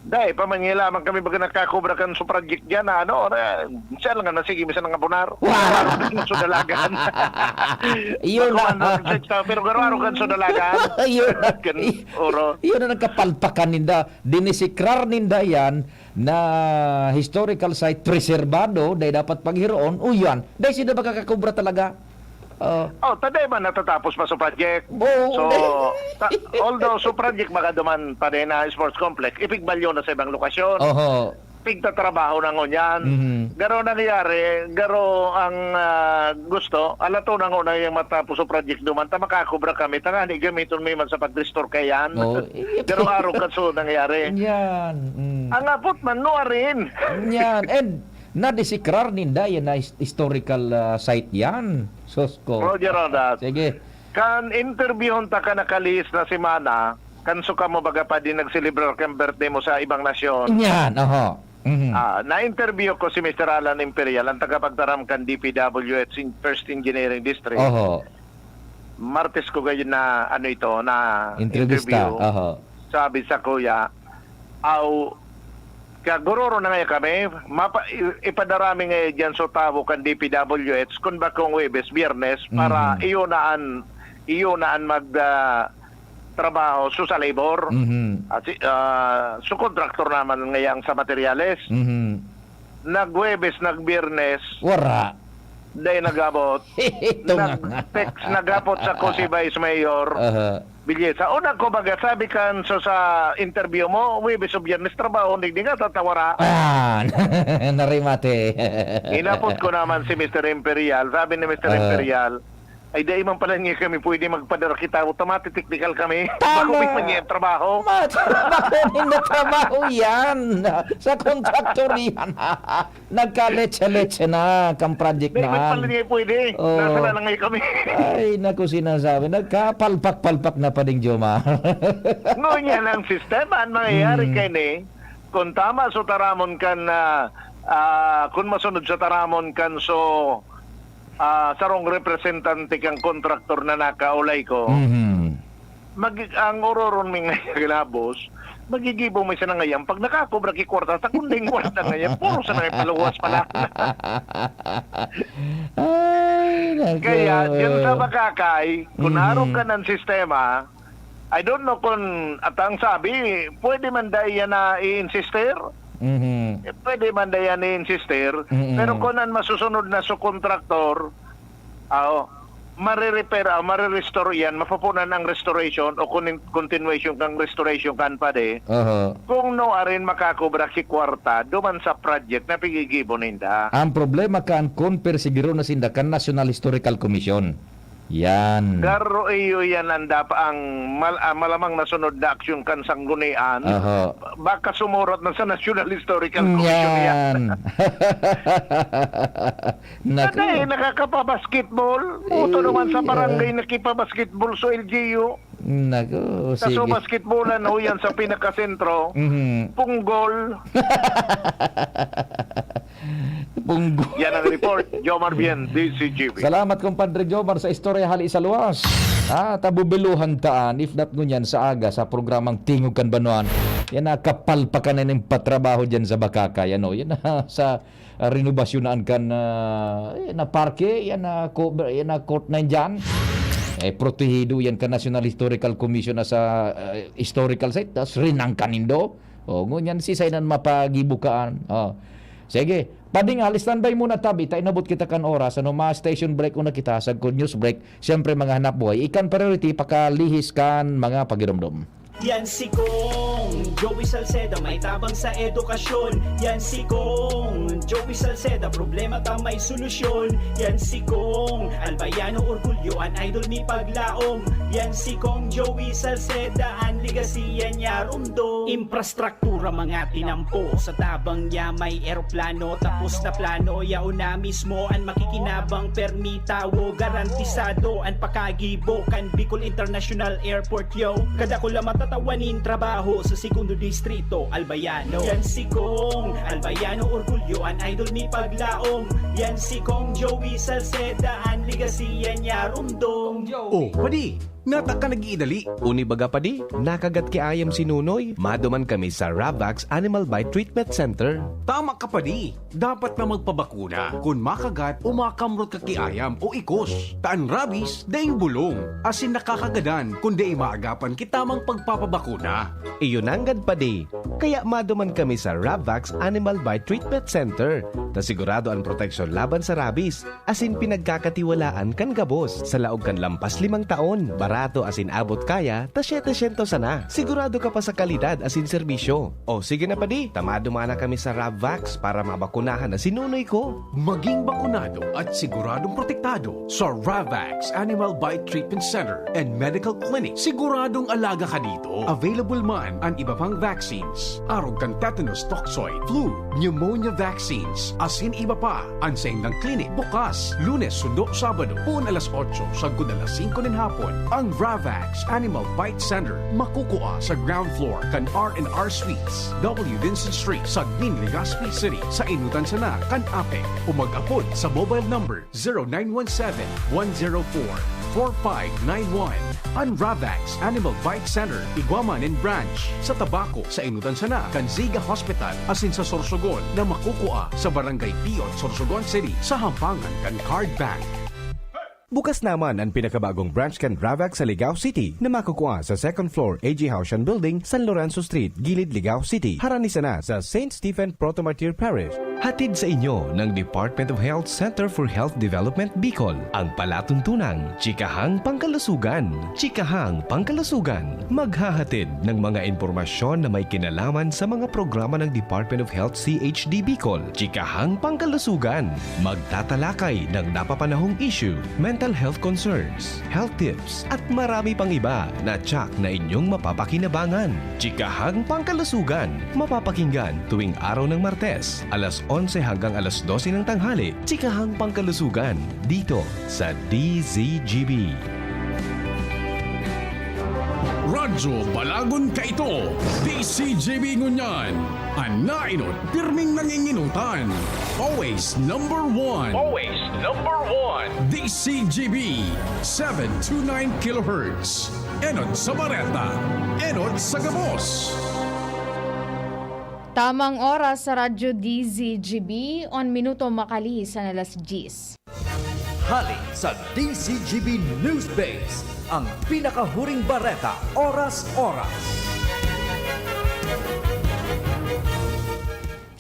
Day, pamangilaman kami baga nakakubra kan sa project dyan na siya lang nga sige, misa nga bunar. Sudalagan. Iyon na. Pero garo kan sudalagan. Iyon na nagkapalpakan ninda. Dinisikrar ninda yan na historical site preservado dahil dapat paghiroon. Yan. Dahil sila ba kakakubra talaga? Taday ba natatapos pa sa project? Although sa project makaduman pa rin na sports complex, ipigbalyo na sa ibang lokasyon. Pigtatrabaho na ngunyan. Garo nangyari, garo ang gusto, alato na ngunyan yung matapos sa project duman, makakubra kami, tangani gamiton may man sa pag-restore kayan. Garo araw kanso nangyari. Yan. Ang apot man, no rin. Yan. And nadisikrar ninda yan na historical site yan. Sosko. Roger Rodas. Sige. Kan interviewon ta ka nakalis na si Mana, kan suka mo baga pa din nagselebrar kang birthday mo sa ibang nasyon. Yan, na-interview ko si Mr. Alan Imperial, ang tagapagtaram kan DPWH First Engineering District. Martes ko gayon na interview. Sabi sa kuya, kagururo na ngayon kami, ipadarami ngayon dyan sa tao kan DPWH kung bakong Webes, Biyernes, para iyonaan trabaho sa labor. So kontraktor naman ngayon sa materyales. Nag-Webes, nag-Biyernes. Wara. Dahil nag-abot. Nag-text, nag-abot sa ko si Vice Mayor. Bilyet. Sa unang ko baga, sabi kan sa interview mo, Webes o Biyernes trabaho, hindi nga tatawara. Narimate. Inapot ko naman si Mr. Imperial. Sabi ni Mr. Imperial, Ay dahil man pala niya kami pwede magpadara kita. Automatic technical kami. Tama. Bakit man niya trabaho? Bakit na trabaho yan? Sa kontraktor yan. Nagka-leche-leche na kang project Dahil man na. pala niya pwede. Oo. Nasa na ngayon kami. Ay, naku sinasabi. Nagkapalpak-palpak na pa ding Jomar. Ngunyan ang sistema ang mangyayari kay ni kung tama so taramon kan na kung masunod sa taramon kan so sarong representante kang kontraktor na nakaulay ko ang ororon may ngayagilabos magigibo may sana ngayon pag nakakobra ki kwarta sa kunding kwarta ngayon puro sa ngayon paluwas pala. Ay, Kaya yun sa makakay kung harong ka ng sistema I don't know kung at ang sabi, pwede man dahil na i-insister? Pwede man dahil na i-insister, pero kung ang masusunod na sa kontraktor, marirestore yan, mapapunan ang restoration o continuation kang restoration kan pa de. Kung no arin makakubra si kwarta, duman sa project na pigigibo ninda. Ang problema kan kung persiguro na sindakan National Historical Commission. Yan. Garo iyo yan ang malamang nasunod na aksyon kan sanggunian. Baka sumurot na sa National Historical Commission yan. Naku. Nakakapabasketball. Uto naman sa barangay nakipabasketball so LGU. Naku, sige. Kaso basketballan ho yan sa pinakasentro. Punggol. Punggol. Yan ang report. Jomar Bien, DCGV. Salamat kumpadre Jomar sa istorya hali sa luwas. Tabubiluhan taan if not ngunyan sa aga sa programang Tingog kan Banuan. Yan na kapalpakan na ng patrabaho dyan sa Bakakay. Yan na sa renovasyonaan kan na parke. Yan na court na dyan. Protehido yan ka National Historical Commission na sa historical site. Tapos rinang kanindo. Ngunyan si Sainan mapagibukaan. Sige, pading standby muna tabi, tayo nabot kita kan oras, station break una kita, sa good news break, siyempre mga hanap buhay, ikan priority, pakalihis kan mga pagiramdom. Yan si Kong Joey Salceda, may tabang sa edukasyon. Yan si Kong Joey Salceda, problema ta may solusyon. Yan si Kong Albayano orgulyo, an idol ni paglaom. Yan si Kong Joey Salceda, ang ligasiya niya rumdo. Infrastruktura mga tinampo, sa tabang niya may eroplano. Tapos na plano, yao na mismo ang makikinabang permitawo. Garantisado ang pakagibo kan Bicol International Airport yo. Kada ko lamata tawanin trabaho sa segundo distrito Albayano. Yan si Kong Albayano orgulyo, an idol ni paglaom. Yan si Kong Joey Salceda, ang ligasiya niya rumdong. Oh, padi, nata ka nag-iidali. Uni baga padi, nakagat ki ayam si Nunoy. Maduman kami sa Ravax Animal Bite Treatment Center. Tama ka padi, dapat na magpabakuna kung makagat o makamrot ka ki ayam o ikos. Taan rabies, daing bulong. Asin nakakagadan kung di maagapan kitamang pagpapabakuna. Iyon anggad padi. Kaya maduman kami sa Ravax Animal Bite Treatment Center. Ta sigurado ang proteksyon laban sa rabies. Asin pinagkakatiwalaan kan gabos. Sa laog kan lampas 5 taon. Barato asin abot kaya, ta 700 sana. Sigurado ka pa sa kalidad asin serbisyo. O sige na padi, tamado mana kami sa Ravax para mabakunahan na sinunoy ko. Maging bakunado at siguradong protektado sa Ravax Animal Bite Treatment Center and Medical Clinic. Siguradong alaga ka dito. Available man ang iba pang vaccines. Arog kan tetanus toxoid, flu, pneumonia vaccines, asin iba pa. Ang saindang clinic bukas, Lunes, Sundo, Sabado, puun alas 8, sagod alas 5 ng hapon. Ang Ravax Animal Bite Center makukuha sa ground floor kan R&R Suites, W. Vincent Street, Sagnin, Legazpi City, sa Inutan Sana, kan Ape. O mag-apod sa mobile number 0917-104-4591. Ang Ravax Animal Bite Center, Iguaman and Branch, sa Tabaco, sa Inutan Sana, kan Ziga Hospital, asin sa Sorsogon na makukuha sa Barangay Piot, Sorsogon City, sa Hampangan kan Card Bank. Bukas naman ang pinakabagong branch kan Ravax sa Ligao City na makukuha sa 2nd floor AG Haushan Building, San Lorenzo Street, Gilid, Ligao City. Haranisa na sa St. Stephen Protomartyr Parish. Hatid sa inyo ng Department of Health Center for Health Development Bicol. Ang palatuntunang Chikahang Pangkalusugan. Chikahang Pangkalusugan. Maghahatid ng mga impormasyon na may kinalaman sa mga programa ng Department of Health CHD Bicol. Chikahang Pangkalusugan. Magtatalakay ng napapanahong issue, mental mental health concerns, health tips, at marami pang iba na tsak na inyong mapapakinabangan. Chikahang Pangkalusugan, mapapakinggan tuwing araw ng Martes, alas 11 hanggang alas 12 ng tanghali. Chikahang Pangkalusugan, dito sa DZGB. Radyo Balagon Kaito, DCGB Ngunyan, Anainot, pirming nanginginutan. Always number one. Always number one. DCGB, 729 kHz. Enot sa Bareta, Enot sa Gabos. Tamang oras sa Radyo DZGB, on minuto makalisan alas 10. Hali sa DCGB News Base, ang pinakahuring bareta, oras-oras.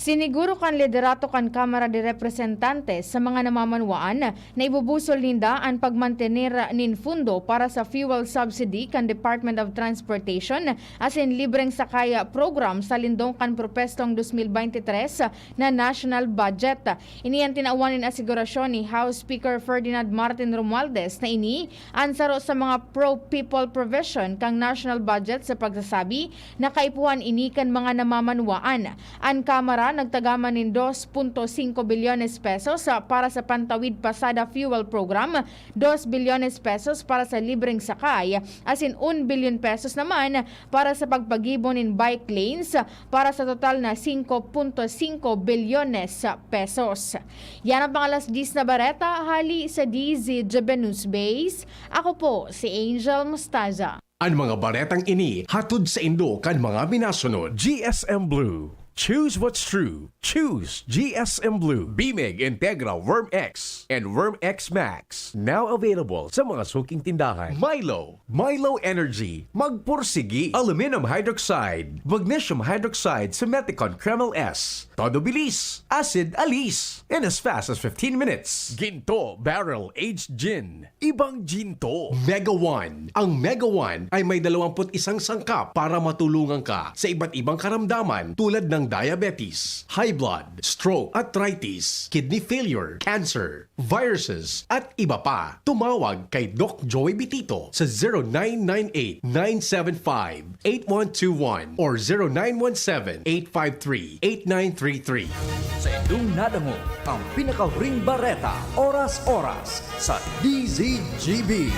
Siniguro kan liderato kan Kamara de Representantes sa mga namamanwaan na ibubusol ninda ang pagmantenir nin fundo para sa fuel subsidy kan Department of Transportation as in libreng sakaya program sa lindong kan propestong 2023 na national budget. Ini ang tinawanin asigurasyon ni House Speaker Ferdinand Martin Romualdez na ini ansaro sa mga pro-people provision kang national budget sa pagsasabi na kaipuhan ini kan mga namamanwaan. Ang Kamara nagtagaman ng 2.5 bilyones pesos para sa Pantawid Pasada Fuel Program, 2 bilyones pesos para sa libreng sakay, as in 1 billion pesos naman para sa pagpagibon ng bike lanes para sa total na 5.5 bilyones pesos. Yan ang pangalas 10 na bareta, hali sa DZGB News Base. Ako po si Angel Mustaza. Ang mga baretang ini hatod sa Indo kan mga minasunod. GSM Blue. Choose what's true. Choose GSM Blue. Bimig Integra Worm X and Worm X Max. Now available sa mga suking tindahan. Milo. Milo Energy. Magpursigi. Aluminum hydroxide. Magnesium hydroxide sa Meticon Kreml S. Todo bilis. Acid alis. In as fast as 15 minutes. Ginto Barrel Aged Gin. Ibang ginto. Mega One. Ang Mega One ay may 21 sangkap para matulungan ka sa iba't ibang karamdaman tulad ng diabetes, high blood, stroke, arthritis, kidney failure, cancer, viruses, at iba pa. Tumawag kay Doc Joey Bitito sa 0998-975-8121 or 0917-853-8933. Sa Indong Nadango, ang pinakahuring bareta, oras-oras sa DZGB.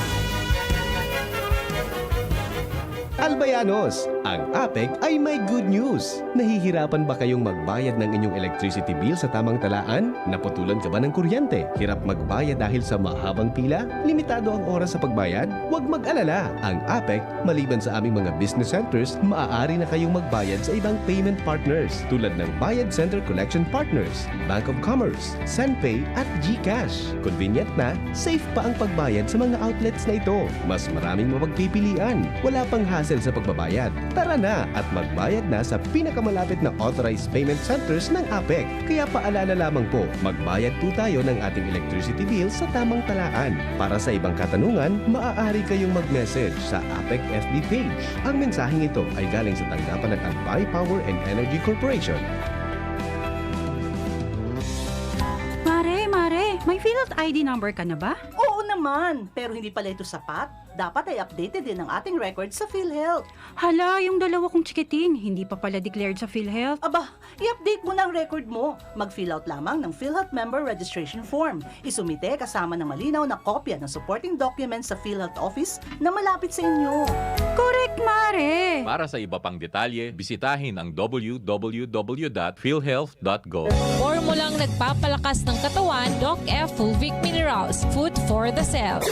Albayanos, ang APEC ay may good news. Nahihirapan ba kayong magbayad ng inyong electricity bill sa tamang talaan? Naputulan ka ba ng kuryente? Hirap magbayad dahil sa mahabang pila? Limitado ang oras sa pagbayad? Huwag mag-alala. Ang APEC, maliban sa aming mga business centers, maaari na kayong magbayad sa ibang payment partners tulad ng Bayad Center Collection Partners, Bank of Commerce, SendPay at GCash. Convenient na, safe pa ang pagbayad sa mga outlets na ito. Mas maraming mapagpipilian. Wala pang hassle sa pagbabayad. Tara na at magbayad na sa pinakamalapit na authorized payment centers ng APEC. Kaya paalala lamang po, magbayad po tayo ng ating electricity bill sa tamang talaan. Para sa ibang katanungan, maaari kayong mag-message sa APEC FB page. Ang mensaheng ito ay galing sa tanggapan ng Albay Power and Energy Corporation. Mare, may PhilHealth ID number ka na ba? Oo naman, pero hindi pala ito sapat. Dapat ay updated din ang ating record sa PhilHealth. Hala, yung dalawa kong chikiting, hindi pa pala declared sa PhilHealth. Aba, i-update mo na ang record mo. Mag-fill out lamang ng PhilHealth Member Registration Form. Isumite kasama ng malinaw na kopya ng supporting documents sa PhilHealth Office na malapit sa inyo. Correct, Mare! Para sa iba pang detalye, bisitahin ang www.philhealth.gov. Formulang nagpapalakas ng katawan, Doc F. Fulvic Minerals, Food for the Cell.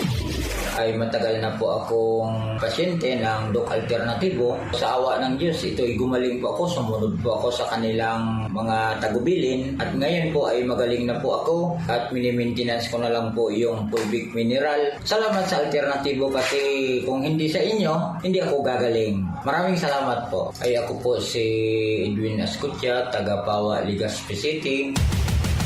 Ay matagal na po akong pasyente ng Doc Alternatibo. Sa awa ng Diyos, ito'y gumaling po ako, sumunod po ako sa kanilang mga tagubilin. At ngayon po ay magaling na po ako at mini-maintenance ko na lang po yung Fulvic Mineral. Salamat sa Alternatibo kasi kung hindi sa inyo, hindi ako gagaling. Maraming salamat po. Ay ako po si Edwin Ascutya, taga Pawa, Legazpi City.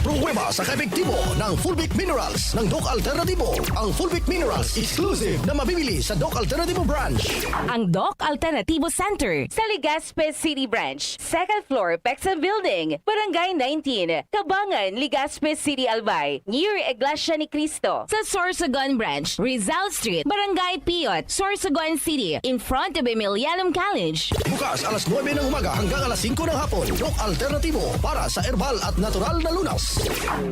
Pruweba sa kaepektibo ng Fulvic Minerals ng Doc Alternativo. Ang Fulvic Minerals exclusive na mabibili sa Doc Alternativo branch. Ang Doc Alternativo Center sa Legazpi City Branch, 2nd floor, Pexam Building, Barangay 19, Kabangan, Legazpi City, Albay, near Iglesia ni Cristo. Sa Sorsogon Branch, Rizal Street, Barangay Piot, Sorsogon City, in front of Emilianum College. Bukas alas 9 ng umaga hanggang alas 5 ng hapon. Doc Alternativo para sa herbal at natural na lunas.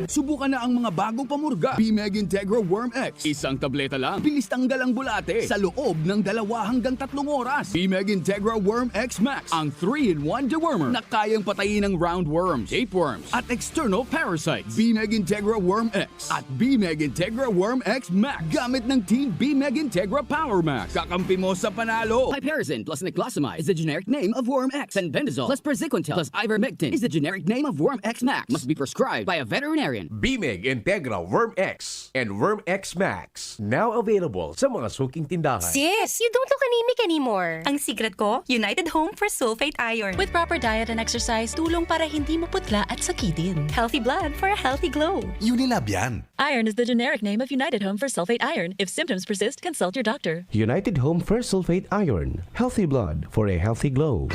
Subukan na ang mga bagong pamurga. BMEG Integra Worm X. Isang tableta lang. Bilis tanggal ang bulate sa loob ng 2 hanggang 3 oras. BMEG Integra Worm X Max. Ang 3-in-1 dewormer na kayang patayin ng roundworms, tapeworms, at external parasites. BMEG Integra Worm X at BMEG Integra Worm X Max. Gamit ng Team BMEG Integra Power Max. Kakampi mo sa panalo. Piperazine plus niclosamide is the generic name of Worm X, and Bendazole plus Praziquantel plus Ivermectin is the generic name of Worm X Max. Must be prescribed by a veterinarian. BMEG Integra Worm X and Worm X Max. Now available sa mga suking tindahan. Sis, you don't look anemic anymore. Ang secret ko, United Home for Sulfate Iron. With proper diet and exercise, tulong para hindi maputla at sakitin. Healthy blood for a healthy glow. Unilab yan. Iron is the generic name of United Home for Sulfate Iron. If symptoms persist, consult your doctor. United Home First Sulfate Iron. Healthy blood for a healthy glow.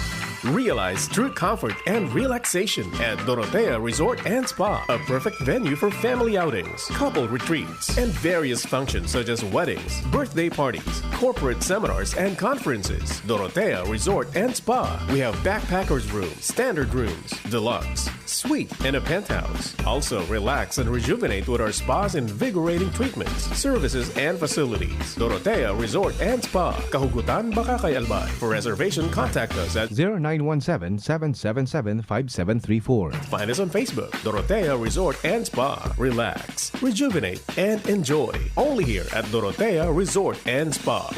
Realize true comfort and relaxation at Dorotea Resort and Spa, a perfect venue for family outings, couple retreats, and various functions such as weddings, birthday parties, corporate seminars, and conferences. Dorotea Resort and Spa. We have backpackers rooms, standard rooms, deluxe, suite, and a penthouse. Also, relax and rejuvenate with our spas, invigorating treatments, services, and facilities. Dorotea Resort and Spa, Kahugutan, Bakakay, Albay. For reservation, contact us at 0917-777-5734. Find us on Facebook, Dorotea Resort and Spa. Relax, rejuvenate, and enjoy. Only here at Dorotea Resort and Spa.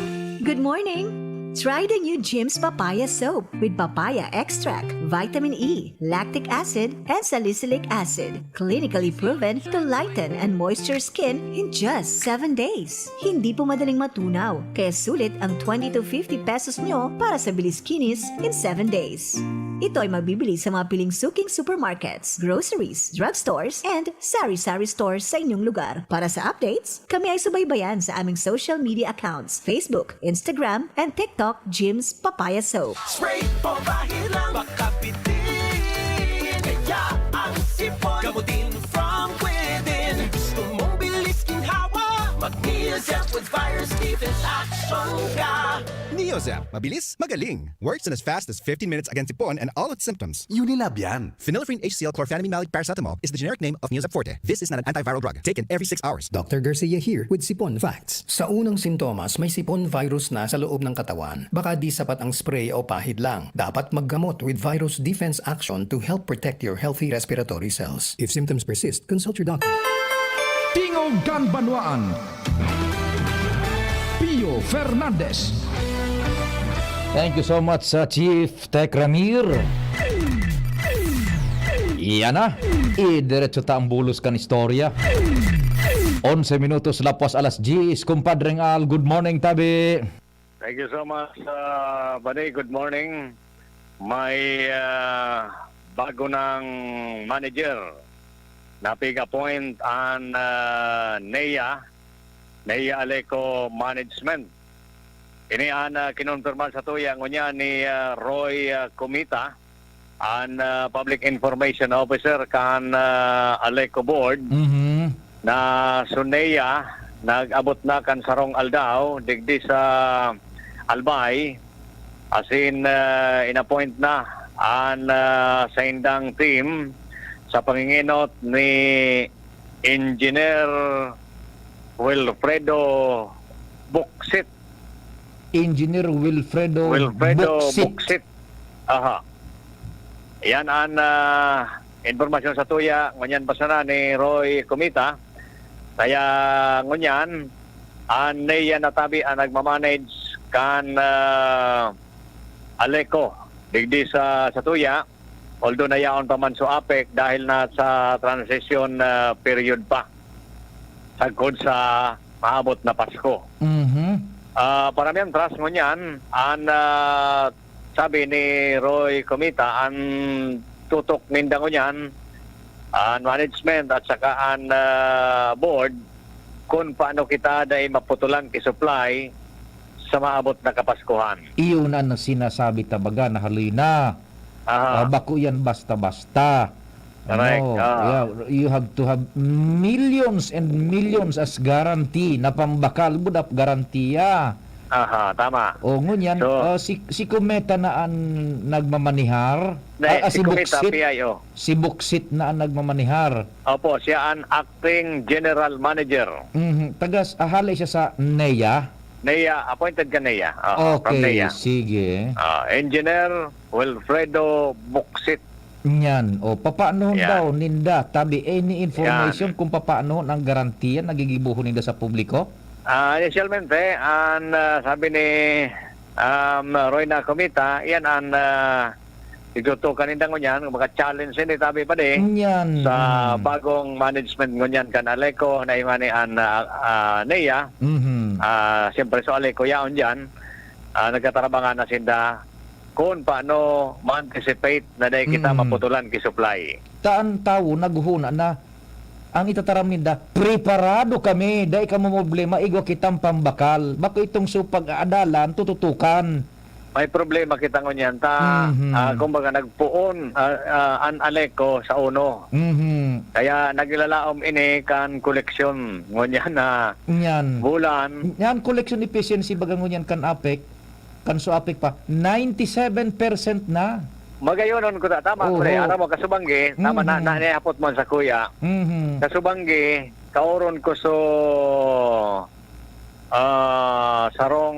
Good morning! Try the new Jim's Papaya Soap with papaya extract, vitamin E, lactic acid, and salicylic acid. Clinically proven to lighten and moisture skin in just 7 days. Hindi po madaling matunaw, kaya sulit ang 20 to 50 pesos nyo para sa bilis kinis in 7 days. Ito ay mabibili sa mga piling suking supermarkets, groceries, drugstores, and sari-sari stores sa inyong lugar. Para sa updates, kami ay subaybayan sa aming social media accounts, Facebook, Instagram, and TikTok, Jim's Papaya Soap. Spray po bahid lang, makapitin. Kaya ang sipon, gamutin from within. Gusto mong bilis ginhawa, mag-Neozep with virus defense action ka. Neozep, mabilis, magaling. Works in as fast as 15 minutes against sipon and all its symptoms. Unilab yan. Phenylephrine HCl chlorphenamine maleate paracetamol is the generic name of Neozep Forte. This is not an antiviral drug. Taken every 6 hours. Dr. Garcia here with Sipon Facts. Sa unang simptomas, may sipon virus na sa loob ng katawan. Baka di sapat ang spray o pahid lang. Dapat maggamot with virus defense action to help protect your healthy respiratory cells. If symptoms persist, consult your doctor. Tingogan Banwaan. Pio Fernandez. Thank you so much sa Chief Tech Ramir. Iyan na, diretso ta ang bulos kan istorya. 11 minutos lapos alas 10, kumpadreng Al. Good morning, tabi. Thank you so much, Bani. Good morning. May bago ng manager na pig-appoint ang NEA Aleco Management. Ini ang kinonfirman sa tuya ngunya ni Roy Comita, ang Public Information Officer kan Aleco Board, na Suneya nag-abot na kan sarong aldaw digdi sa Albay, asin inappoint na ang sa indang team sa panginginot ni Engineer Wilfredo Buxit. Engineer Wilfredo Buxit. Aha. Yan ang informasyon sa tuya. Ngunyan basa na ni Roy Comita. Kaya ngunyan, ang NEA na tabi ang nagmamanage kan Aleco. Digdi sa tuya. Although nayaon pa man so APEC dahil na sa transition period pa. Sagkod sa maabot na Pasko. Paramihan trust mo niyan, ang sabi ni Roy Comita, ang tutok nindang ko niyan, ang management at saka ang board kung paano kita dahil maputulan ki-supply sa maabot na Kapaskuhan. Iyon na sinasabi tabaga na halina. Bako yan basta-basta. Correct. You have to have millions and millions as guarantee na pambakal budap garantiya. Tama. O ngunyan, si Kumeta na ang nagmamanihar. Si Kumeta, PIO. Si Buksit na ang nagmamanihar. Opo, siya ang acting general manager. Tagas, ahalay siya sa NEA. NEA, appointed ka NEA. From Okay, NEA. sige. Engineer Wilfredo Buksit. Yan. O, papaano Yan. daw ninda? Tabi, any information kung papaano ang garantiya nagigibuho ninda sa publiko? Initialmente, ang sabi ni Royna Comita, yan ang itutukan nindang ngunyan, maka-challenge ni tabi pa Yan. sa bagong management ngunyan kan Aleco na imani ang NEA. Siyempre so Aleco yaon dyan, nagkatarabangan na sinda kung paano ma-anticipate na dahil kita maputulan ki-supply. Taan tao, naguhuna na ang itataram ninda, preparado kami, dahil ka mo problema, igwa kitang pambakal. Bako itong supag-aadalan, tututukan. May problema kita ngunyan, kumbaga nagpuon an Aleco sa uno. Kaya naglalaom ini kan koleksyon ngunyan na bulan. Yan, collection efficiency baga ngunyan kan APEC, kan so APEC pa, 97% na. Magayonon ko tama pre, aram mo kasubanggi, tama na niapot mo sa kuya. Kasubanggi, kauron ko so sarong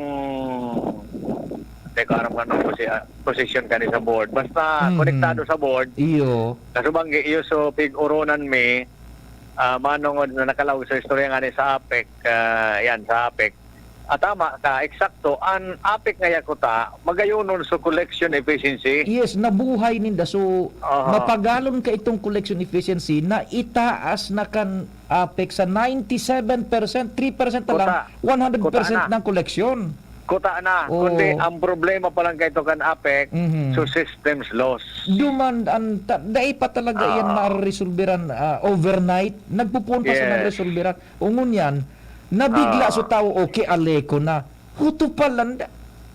teko aram ka position ka ni sa board. Basta konektado sa board. Iyo. Kasubanggi iyo so pig-uronan mi manong na nakalaw sa istorya nga ni sa APEC, yan sa APEC. Tama ka, eksakto. Ang APEC nga yakuta, magayonon sa collection efficiency. Yes, nabuhay ninda. So, mapagalon ka itong collection efficiency na itaas na kan APEC sa 97%, 3% na lang, 100% ng collection. Kuta na. Kundi ang problema pa lang kay ito kan APEC, so systems loss. Duman, dahil pa talaga yan ma-resolveran overnight. Nagpupunta sa nag-resolveran. Ungon yan, nabigla sa tao, okay, Aleco na. Huto pala,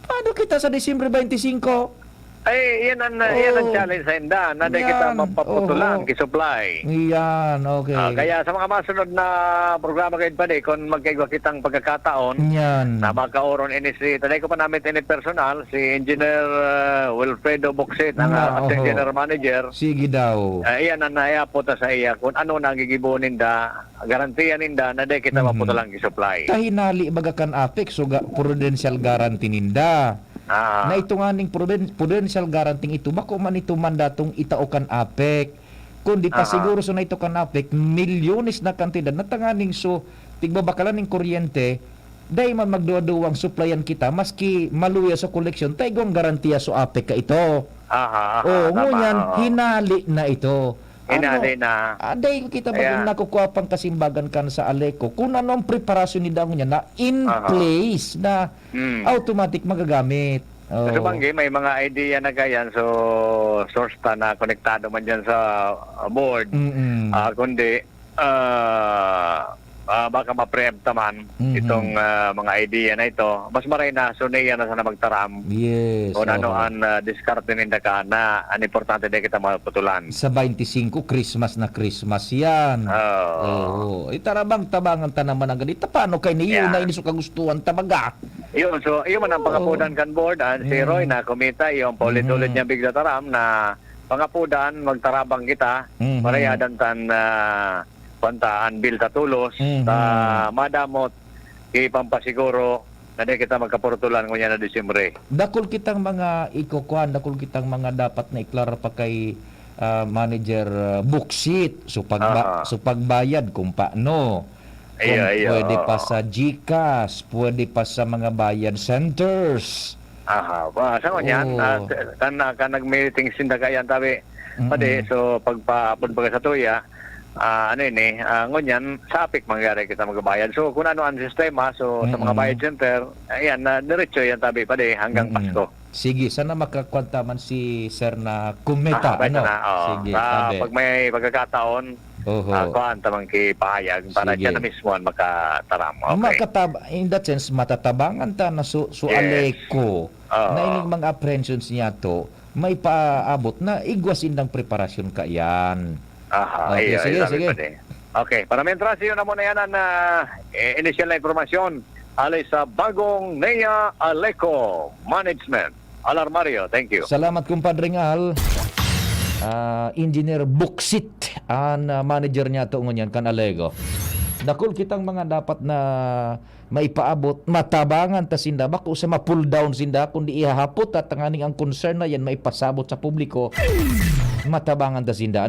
paano kita sa Disyembre 25? Ay, yan ang challenge sa inda. Na di kita mapaputulan, ki-supply. Yan, okay. Kaya sa mga masunod na programa kayo pa kung magkaigwa kitang pagkakataon, na makauron ini tanay ko pa namin ini personal, si Engineer Wilfredo Buksit, ang acting general manager. Sige daw. Iyan ang naiapot sa iya kung ano nagigibo ninda, garantiya ninda na di kita maputulan ki-supply. Kahinali baga kan APEC, so prudential guarantee ninda. Na ito nga ning prudential guarantee ito, bako man ito mandatong itaokan APEC. Kundi pa siguro so na ito kan APEC, milyones na kantidad na tanganing so tigbabakalan ng kuryente, dahil man magduwa-duwang supplyan kita, maski maluya sa koleksyon, tayo ang garantiya so APEC ka ito. Ngunyan, hinali na ito. Hinali na. Dahil kita ba nakukuha pang kasimbagan kan sa Aleco, kung ano ang preparasyon ni Dango niya na in place na automatic magagamit. Kasi banggi, may mga idea na ganyan, so source ta na konektado man dyan sa board. Kundi, baka ma-preempt naman itong mga idea na ito. Mas maray na, so niya na sana magtaram. Yes. Kung ano ang diskarte ninda ka na ang importante na kita maputulan. Sa 25, Christmas na Christmas yan. Itarabang-tabangan ta naman ang ganito. Paano kayo niyo na iniso kagustuhan tabaga? Yun, so yun man ang pangapudan kan board. Si Roy na kumita, yung paulit-ulit niya bigla taram na pangapudan, magtarabang kita. Marayadan tan pantaan bil tatulos madamot ipampasiguro na di kita magkaportulan ngunya na Disyembre. Dakol kitang mga ikukuan, dakol kitang mga dapat na iklara pa kay manager Buksit so pagbayad kung paano. Pwede pa sa GCash, pwede pa sa mga bayad centers. Sa ngunyan kan nag-meeting sinda kayan tabi. Pwede, so pagpaapod pa sa tuya, ngunyan sa APIC mangyari kita magbayad. So kung ano ang sistema, so sa mga bayad center, ayan, diretso yan tabi pa hanggang Pasko. Sige, sana makakwanta man si Sir na kumita. Sige, tabi. Pag may pagkakataon, kuhaan tamang kipahayag para Sige. dyan na mismo makataramo. In that sense, matatabangan ta na aleko na ining mga apprehensions niya to, may paabot na igwasin ng preparasyon ka yan. Okay, sige. Okay, para mientras yun na muna yan ang initial na informasyon alay sa bagong NEA Aleco Management. Alarmario, thank you. Salamat kumpadre Al. Engineer Buksit ang manager niya to ngunyan kan Alego. Dakol kitang mga dapat na maipaabot, matabangan ta sinda bako sa ma-pull down sinda kundi ihahapot at tanganing ang concern na yan maipasabot sa publiko. Matabangan ta sinda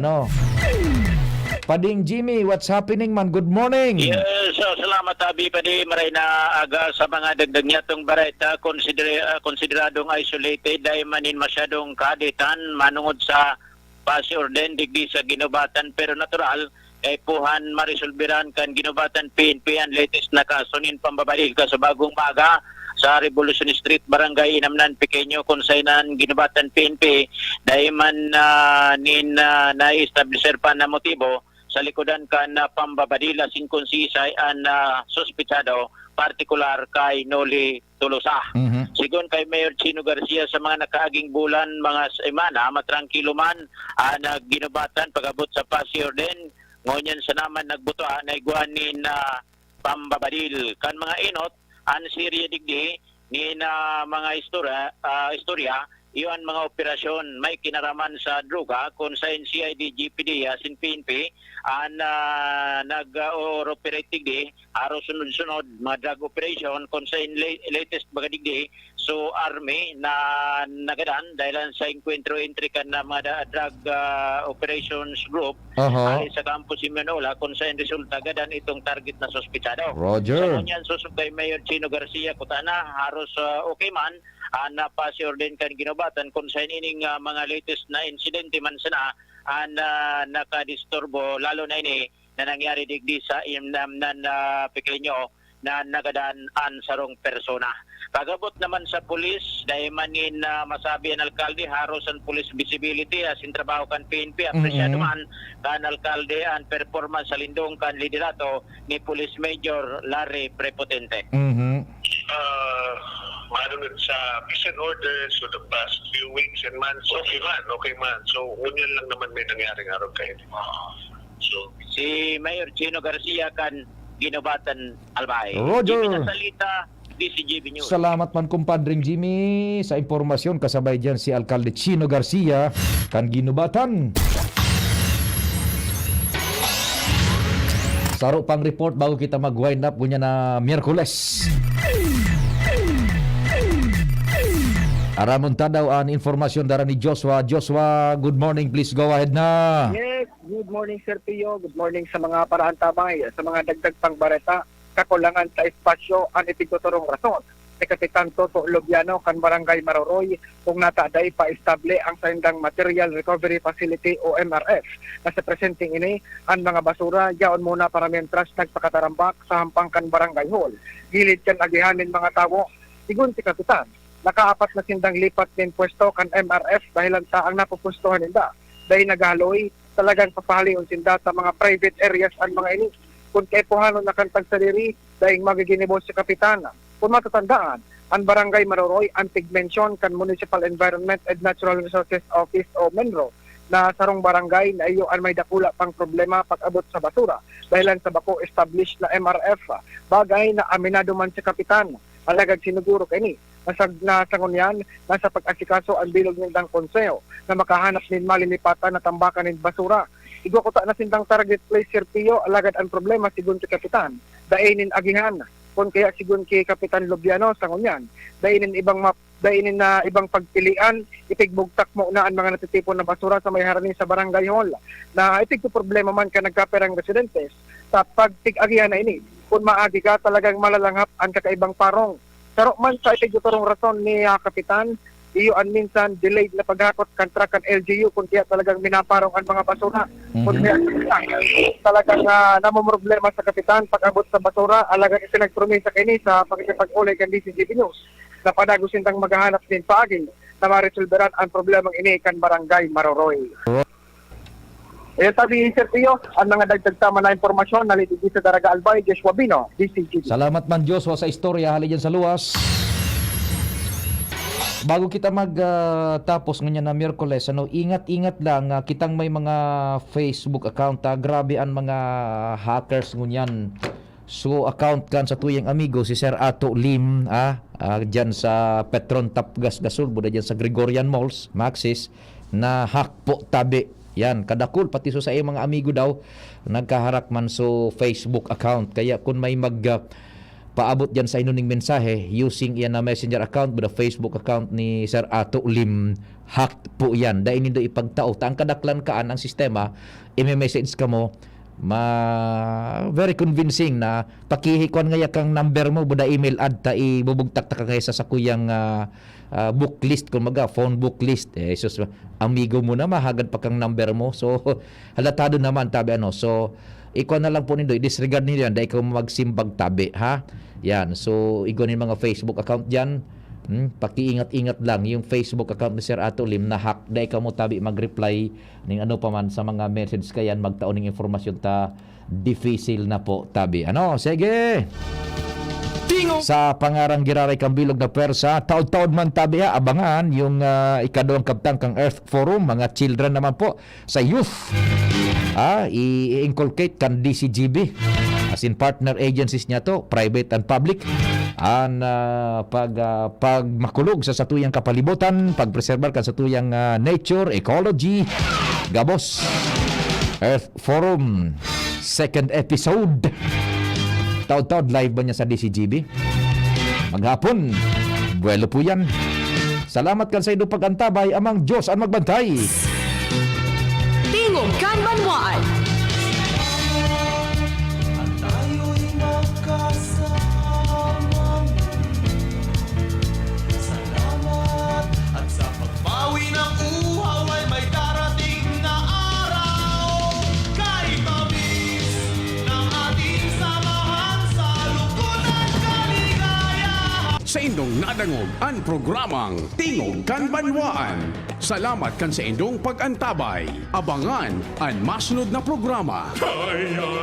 Pading Jimmy, what's happening man? Good morning. Yes, salamat Abi Padi maray na aga sa mga dagdag niya tong bareta konsideradong isolated dahil manin masyadong kaditan manungod sa pasi-orden digdi sa ginubatan pero natural kay puhan marisolbiran kan ginubatan PNP ang latest na kaso nin pambabaril ka sa bagong maga sa Revolution Street Barangay Inamnan Pequeño konsaynan ginubatan PNP dahil man na-establisher pa na motibo sa likodan kan na pambabadila sin konsisay ang sospechado partikular kay Noli Tolosa. Sigon kay Mayor Chino Garcia sa mga nakaaging bulan mga semana matrangkilo man nagginubatan pagabot sa pasi-orden ngonyan sa naman nagbuto na iguanin na pambabadil kan mga inot ang serye digdi ni na mga istorya iyon mga operasyon may kinaraman sa droga kung sa NCID, GPD, sin PNP nag-operate digdi araw sunod-sunod mga drug operation kung sa latest mga digdi so army na nagadan dahil sa encuentro entry kan na mga drug operations group sa campus Imanola kung sa resulta gadan itong target na sospechado. Roger. So yan susubay Mayor Chino Garcia kutana haros okay man na pasi-orden kan ginubatan kung sa ining mga latest na insidente man sana nakadisturbo lalo na ini na nangyari digdi sa Inamnan Pequeño na nagadaan ang sarong persona. Pagabot naman sa pulis dahil manin masabi ang alkalde haros ang police visibility asin trabaho kan PNP apresyado man kan alkalde ang performance sa lindong kan liderato ni Police Major Larry Prepotente. Manunod sa peace and order so the past few weeks and months, okay man. So, unyan lang naman may nangyaring araw kayo. So, si Mayor Chino Garcia kan ginubatan Albay. Roger. Salita, DCGB News. Salamat man kumpadring Jimmy sa impormasyon kasabay dyan si Alkalde Chino Garcia kan ginubatan. Saro pang report bago kita mag-wind up punya na Miyerkules. Aramon tadaw ang informasyon dara ni Joshua. Joshua, good morning. Please go ahead na. Yes, good morning Sir Pio. Good morning sa mga paraan tamay, sa mga dagdag pang bareta. Kakulangan sa espasyo ang ipigtuturong rason. Ni Kapitan Toto Lobiano kan Barangay Maroroy kung nataaday pa-estable ang Sandang Material Recovery Facility o MRF. Nasa presenting ini, ang mga basura yaon muna para mientras nagpakatarambak sa hampangkan Barangay Hall. Gilid kan agihanin mga tawo. Sigun si Kapitan, nakaapat na sindang lipat din pwesto kan MRF dahil sa ang napupustuhan nila. Dahil naghaloy, talagang papahalion sinda sa mga private areas ang mga ini. Kung kay puhanon na kan pagsaliri, dahil magiginibos si Kapitana. Kung matatandaan, ang Barangay Maroroy ang tigmensyon kan Municipal Environment and Natural Resources Office o MENRO na sarong barangay na iyo ang may dakula pang problema pag-abot sa basura dahilan sa bako established na MRF. Bagay na aminado man si Kapitana. Alagad sinuguro kini nasangon yan nasa pag-asikaso ang bilog nindang konseho na makahanap nin malinipatan na tambakan nin basura. Igwa ko ta na sindang target place Sir Pio, alagad ang problema sigun si Kapitan. Dainin agihan. Kung kaya sigun kay Kapitan Lobiano sangon yan. Dainin na ibang pagpilian, ipigbugtak mo na ang mga natitipon na basura sa may harani sa Barangay Hall. Na itig ko problema man ka nagkaperang residentes sa pagtig-agihan na ini. Kung maagi ka talagang malalanghap ang kakaibang parong. Pero man sa itigtuturong rason ni Kapitan, iyon minsan delayed na paghakot kantra kan LGU kung kaya talagang minaparong ang mga basura. Kung kaya talagang namumroblema sa kapitan pag-abot sa basura, alagang isinagpromisa kini sa pagkikipag-ulay kan DCGB News na padagusin tang maghahanap din paagi na maresolveran ang problemang ini kan Barangay Maroroy. Ayan sabi, Sir Tio, ang mga dagdag tama na impormasyon na litigid sa Daraga Albay, Joshua Bino, DCGB. Salamat man Joshua sa istorya, hali dyan sa luwas. Bago kita magtapos ngayon na Miyerkules, ingat-ingat lang, kitang may mga Facebook account, grabe ang mga hackers ngunyan. So account kan sa tuyang amigo si Sir Ato Lim, dyan sa Petron Tapgas Gasol, buda dyan sa Gregorian Malls, Maxis, na hack po tabi. Yan, kadakul, pati so sa iyong mga amigo daw, nagkaharak man so Facebook account. Kaya kung may paabot dyan sa inuning mensahe, using yan na messenger account, the Facebook account ni Sir Ato Lim, hacked po yan. Dahil nindo ipagtao. Ang kadaklan kaan ang sistema, i-message ka mo, very convincing na pakihikon ngaya kang number mo, buda email ad ta, ibubugtak ta ka kaysa sa kuyang book list, kung phone book list. So, amigo mo na, mahagad pa kang number mo. So, halatado naman, tabi So, ikaw na lang po nindo, i-disregard niyo yan, dahil ikaw magsimbag tabi, ha? Yan. So, igunin mga Facebook account dyan. Pakiingat-ingat lang yung Facebook account ni Sir Ato Lim na hack, dahil ikaw mo tabi mag-reply ng ano pa man sa mga message kayan, magtaon ng informasyon ta, difficile na po tabi. Sige! Sa pangarang giraray kang bilog na pwersa, taod-taod man tabi abangan yung ikadawang kabtang kang Earth Forum, mga children naman po sa youth. I-inculcate kan DCGB as in partner agencies niya to, private and public, pag makulog sa satuyang kapalibutan, pagpreserbar kan satuyang nature, ecology, gabos. Earth Forum second episode. Taod-taod live ba niya sa DCGB? Maghapon, buwelo po yan. Salamat kan sa inyong pag-antabay, amang Diyos ang magbantay. Tingog kan Banwaan. At tayo'y magkasama. Salamat at sa pagbawi ng uhaw ay may darating na araw. Kahit mabis ng ating samahan sa lukunan kaligayahan. Sa indong nadangog ang programang Tingog kan Banwaan. Salamat kan sa indong pag-antabay. Abangan ang masunod na programa. Kaya